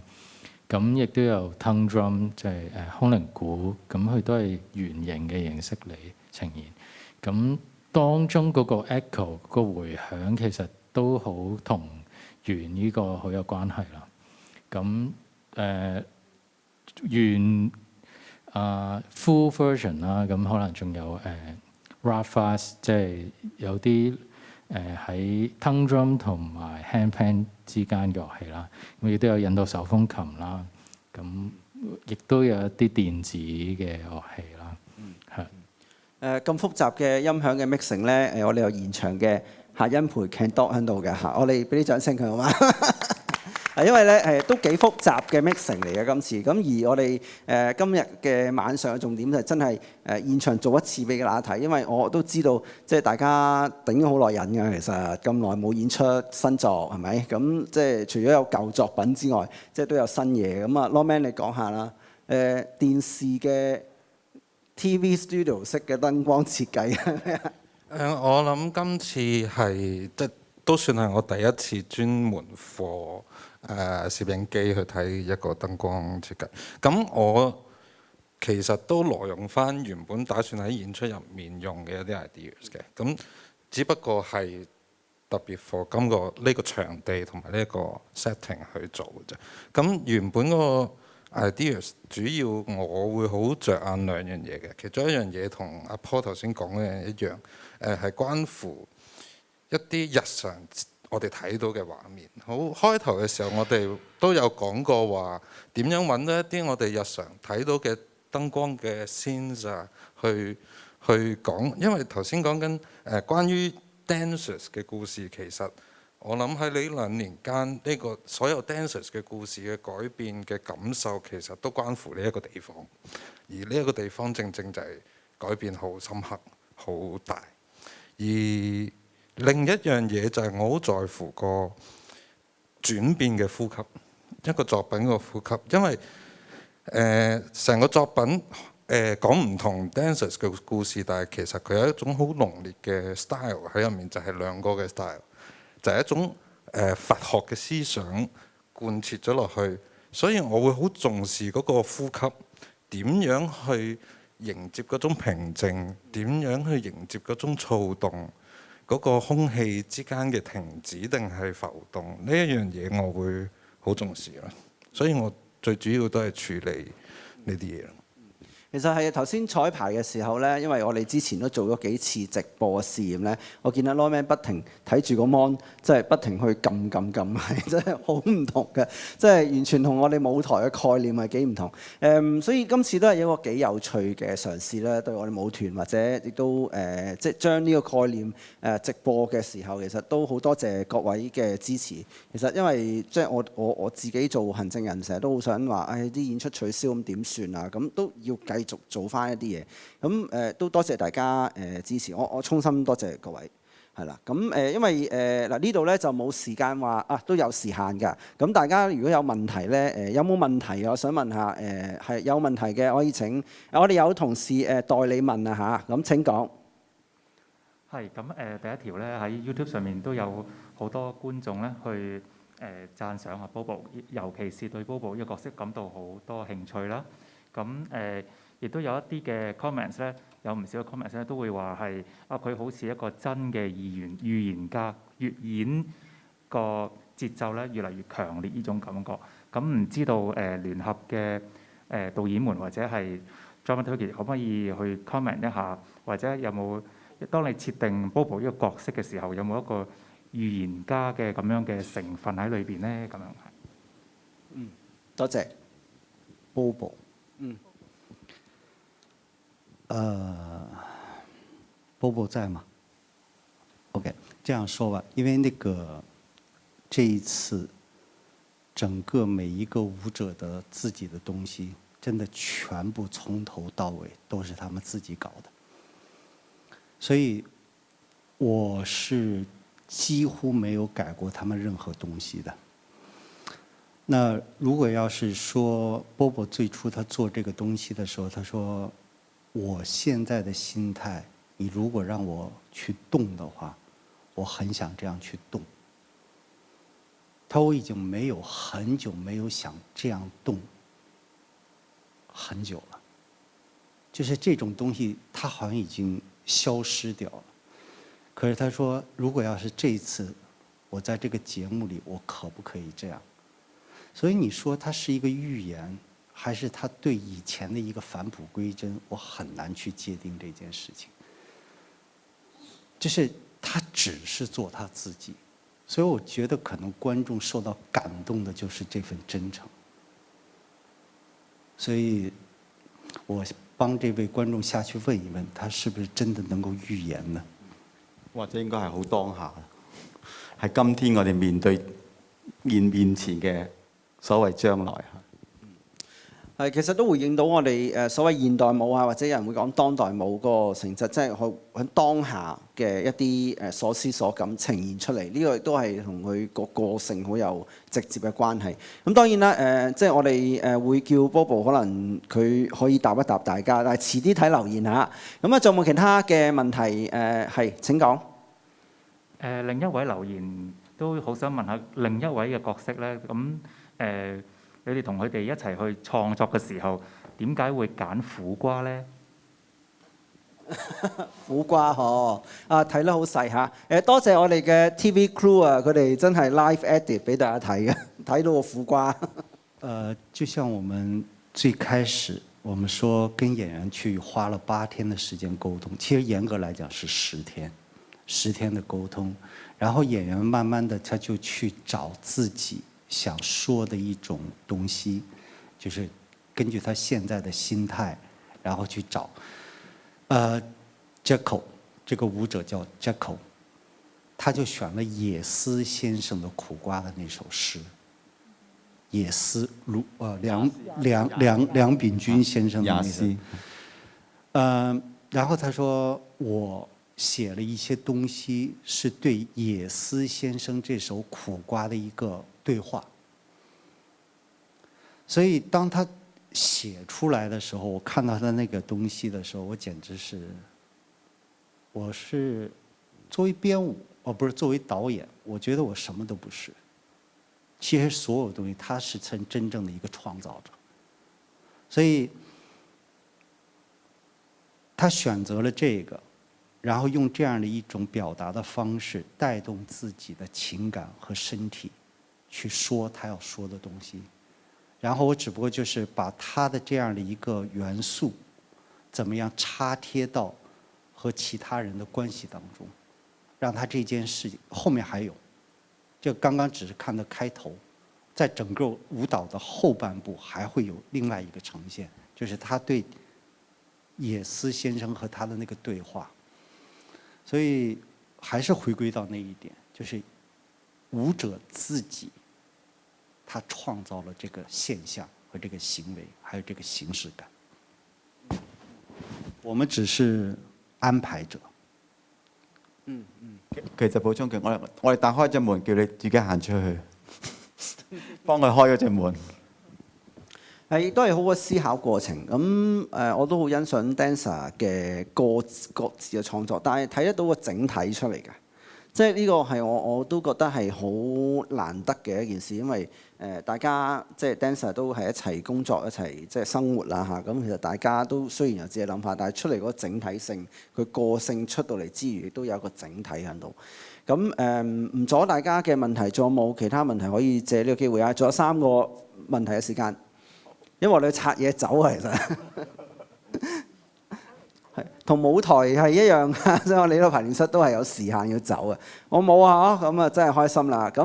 咁亦都有 tongue drum 即係空靈鼓，咁佢都係圓形嘅形式嚟呈現。咁當中嗰個 echo 個迴響其實都好同圓呢個好有關係啦。咁圓full version 啦，咁可能仲有rough fast， 即係有啲喺 tongue drum 同埋 handpan 之間嘅樂器啦。咁亦都有引導手風琴啦。咁亦都有一啲電子嘅樂器啦。咁複雜嘅音響嘅 mixing 咧，我哋有現場嘅夏欣培 Can-Do 喺度嘅嚇，我哋俾啲掌聲佢好嗎？因為咧都幾複雜嘅 mixing 嚟嘅今次，咁而我哋今日嘅晚上嘅重點就真係現場做一次俾大家睇，因為我都知道即係大家頂咗好耐癮㗎，其實咁耐冇演出新作係咪？咁即係除咗有舊作品之外，即係都有新嘢。咁啊 Lawman 你講下啦，電視嘅 TV studio 式嘅燈光設計我諗今次係即都算係我第一次專門課攝影機去睇一個燈光設計。咁我其實都挪用翻原本打算喺演出入面用嘅一啲 ideas 嘅。咁只不過係特別課呢個場地同埋呢一個 setting 去做嘅啫。咁原本嗰個 ideas 主要我會好着眼兩樣嘢嘅，其中一樣嘢同阿 Paul 頭先講嘅一樣，係關乎一啲日常我哋睇到嘅畫面。好開頭嘅時候，我哋都有講過話點樣揾到一啲我哋日常睇到嘅燈光嘅 scenes 啊，去講。因為頭先講緊關於 dancers 嘅故事，其實我諗喺呢2年間，呢個所有 dancers 嘅故事嘅改變嘅感受，其實都關乎呢一個地方。而呢一個地方正正就係改變好深刻、好大。而另一樣嘢就係我好在乎個轉變嘅呼吸，一個作品個呼吸。因為成個作品講唔同 dancers 嘅故事，但係其實佢有一種好濃烈嘅 style 喺入面，就係兩個嘅 style。就係一種佛學嘅思想貫徹咗落去，所以我會好重視嗰個呼吸，點樣去迎接嗰種平靜，點樣去迎接嗰種躁動，嗰個空氣之間嘅停止定係浮動，呢一樣嘢我會好重視啦。所以我最主要都係處理呢啲嘢。其實係頭先彩排嘅時候咧，因為我哋之前都做咗幾次直播嘅試驗咧，我見到 Lawman 不停睇住個 mon， 即係不停去撳，係真係好唔同嘅，即係完全同我哋舞台嘅概念係幾唔同。所以今次都係一個幾有趣嘅嘗試咧，對我哋舞團或者亦都即係將呢個概念直播嘅時候，其實都好多謝各位嘅支持。其實因為即係我自己做行政人，成日都好想話，啲演出取消咁點算啊？咁都要繼續做翻一啲嘢。咁都多謝大家支持，我衷心多謝各位。係啦，咁因為嗱呢度咧就冇時間話都有時限㗎。咁大家如果有問題咧，有冇問題？我想問下係有問題嘅可以請我哋有同事代理問啊嚇。咁請講。係咁第一條咧喺 YouTube 上面都有好多觀眾咧去讚賞阿 Bobo， 尤其是對 Bobo 呢個角色感到好多興趣啦。咁亦都有一啲嘅 comments 咧，有唔少嘅 comments 咧都會話係佢好似一個真嘅預言家，越演個節奏咧越嚟越強烈呢種感覺。咁唔知道聯合嘅導演們或者係 dramaturgy 可唔可以去 comment 一下，或者有冇當你設定 Bobo 呢個角色嘅時候，有冇一個預言家嘅咁樣嘅成分喺裏邊咧？咁樣係。多謝 Bobo。Bobo 在吗 ？OK， 这样说吧，因为这一次，整个每一个舞者的自己的东西，真的全部从头到尾都是他们自己搞的，所以我是几乎没有改过他们任何东西的。那如果要是说 Bobo 最初他做这个东西的时候，他说我现在的心态，你如果让我去动的话，我很想这样去动。我已经很久没有想这样动，很久了。就是这种东西，它好像已经消失掉了。可是他说，如果要是这一次，我在这个节目里，我可不可以这样？所以你说它是一个预言，还是他对以前的一个返璞归真？我很难去界定这件事情。就是他只是做他自己，所以我觉得可能观众受到感动的就是这份真诚。所以我帮这位观众下去问一問，他是不是真的能夠預言呢？或者應該係好當下，係今天我哋面對面前嘅所謂將來。其實都回應到我哋所謂現代舞啊，或者有人會講當代舞嗰個性質，即係喺當下嘅一啲所思所感呈現出嚟。呢個亦都係同佢個性好有直接嘅關係。咁當然啦，即係我哋會叫 Bobo 可能佢可以答一答大家，但係遲啲睇留言嚇。咁仲有冇其他嘅問題？係請講。另一位留言都好想問下另一位嘅角色咧，咁你哋同佢哋一齊去創作嘅時候，點解會揀苦瓜咧？苦瓜嗬，睇得好細嚇。多謝我哋嘅 TV crew 啊，佢哋真係 live edit 俾大家睇嘅，睇到個苦瓜。就像我們最開始，我們說跟演員去花了8天的時間溝通，其實嚴格來講是10天的溝通，然後演員慢慢的他就去找自己想說的一種東西，就是根據他現在的心態，然後去找。Jacko 這個舞者叫 Jacko， 他就選了野絲先生的苦瓜的那首詩。野絲梁秉鈞先生的那個。然後他說我寫了一些東西，是對野絲先生這首苦瓜的一個對話。所以當他寫出來的時候，我看到他那個東西的時候，我簡直是，我是作為編舞，不是作為導演，我覺得我什麼都不是。其實所有東西，他是真正的一個創造者。所以他選擇了這個，然後用這樣的一種表達的方式，帶動自己的情感和身體，去說他要說的東西。然後我只不過就是把他的這樣的一個元素，怎么样插贴到和其他人的关系当中，让他这件事情后面还有，这刚刚只是看到开头，在整个舞蹈的后半部还会有另外一个呈现，就是他对野斯先生和他的那个对话。所以还是回归到那一点，就是舞者自己，他创造了这个现象和这个行为，还有这个形式感。我們只是安排者。其實補充句，我哋打開隻門，叫你自己行出去，幫佢開嗰隻門。亦都係好嘅思考過程。咁我都好欣賞 dancer 嘅各自嘅創作，但係睇得到個整體出嚟嘅。即係呢個係我都覺得係好難得嘅一件事，因為大家即係 dancer 都係一齊工作一齊即係生活啦嚇。咁其實大家都雖然有自己諗法，但係出嚟嗰個整體性，佢個性出到嚟之餘，亦都有一個整體喺度。咁唔阻大家嘅問題，仲有冇其他問題可以借呢個機會啊？仲有3個問題嘅時間，因為我哋要拆嘢走啊，其實。同舞台係一樣，即係我哋呢個排練室都係有時限要走嘅。我冇啊，咁啊真係開心啦。咁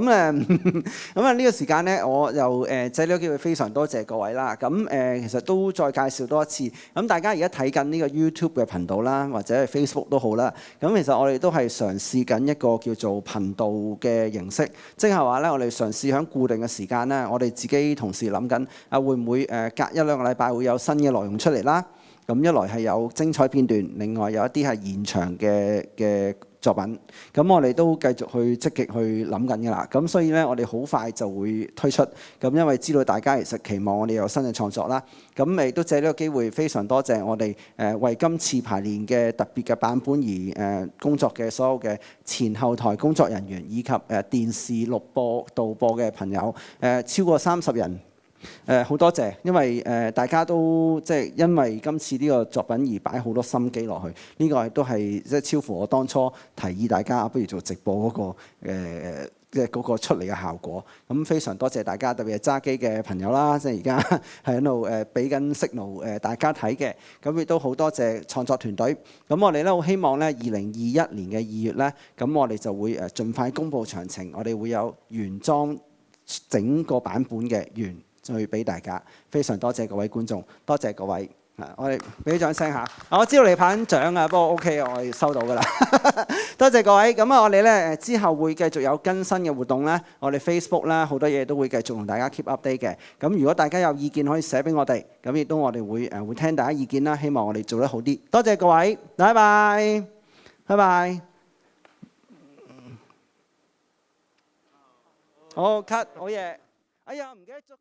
呢個時間咧，我又借呢個機會非常多謝各位啦。其實都再介紹多一次。大家而家睇緊呢個 YouTube 嘅頻道啦，或者係 Facebook 都好啦。其實我哋都係嘗試緊一個叫做頻道嘅形式，即係話咧，我哋嘗試喺固定嘅時間咧，我哋自己同事諗緊會唔會隔1-2個禮拜會有新嘅內容出嚟啦。咁一來係有精彩片段，另外有一啲係現場嘅作品。咁我哋都繼續去積極去諗緊㗎啦。咁所以咧，我哋好快就會推出。咁因為知道大家其實期望我哋有新嘅創作啦。咁亦都借呢個機會，非常多謝我哋為今次排練嘅特別嘅版本而工作嘅所有嘅前後台工作人員，以及電視錄播導播嘅朋友，超過30人。好多謝，因為大家都即係因為今次呢個作品而擺好多心機落去，呢個亦都係即係超乎我當初提議大家不如做直播嗰個即係嗰個出嚟嘅效果。咁非常多謝大家，特別係揸機嘅朋友啦，即係而家係喺度俾緊signal大家睇嘅。咁亦都好多謝創作團隊。咁我哋咧好希望咧2021年嘅2月咧，咁我哋就會盡快公佈詳情。我哋會有原裝整個版本嘅去俾大家，非常多謝各位觀眾，多謝各位。我哋俾啲掌聲下。我知道你拍緊獎啊，不過 OK， 我哋收到㗎啦。多謝各位。咁我哋咧之後會繼續有更新嘅活動咧，我哋 Facebook 啦好多嘢都會繼續同大家 keep update 嘅。咁如果大家有意見可以寫俾我哋，咁亦都我哋會聽大家意見啦，希望我哋做得好啲。多謝各位，拜拜，拜拜。好 cut， 好嘢。哎呀，唔記得咗。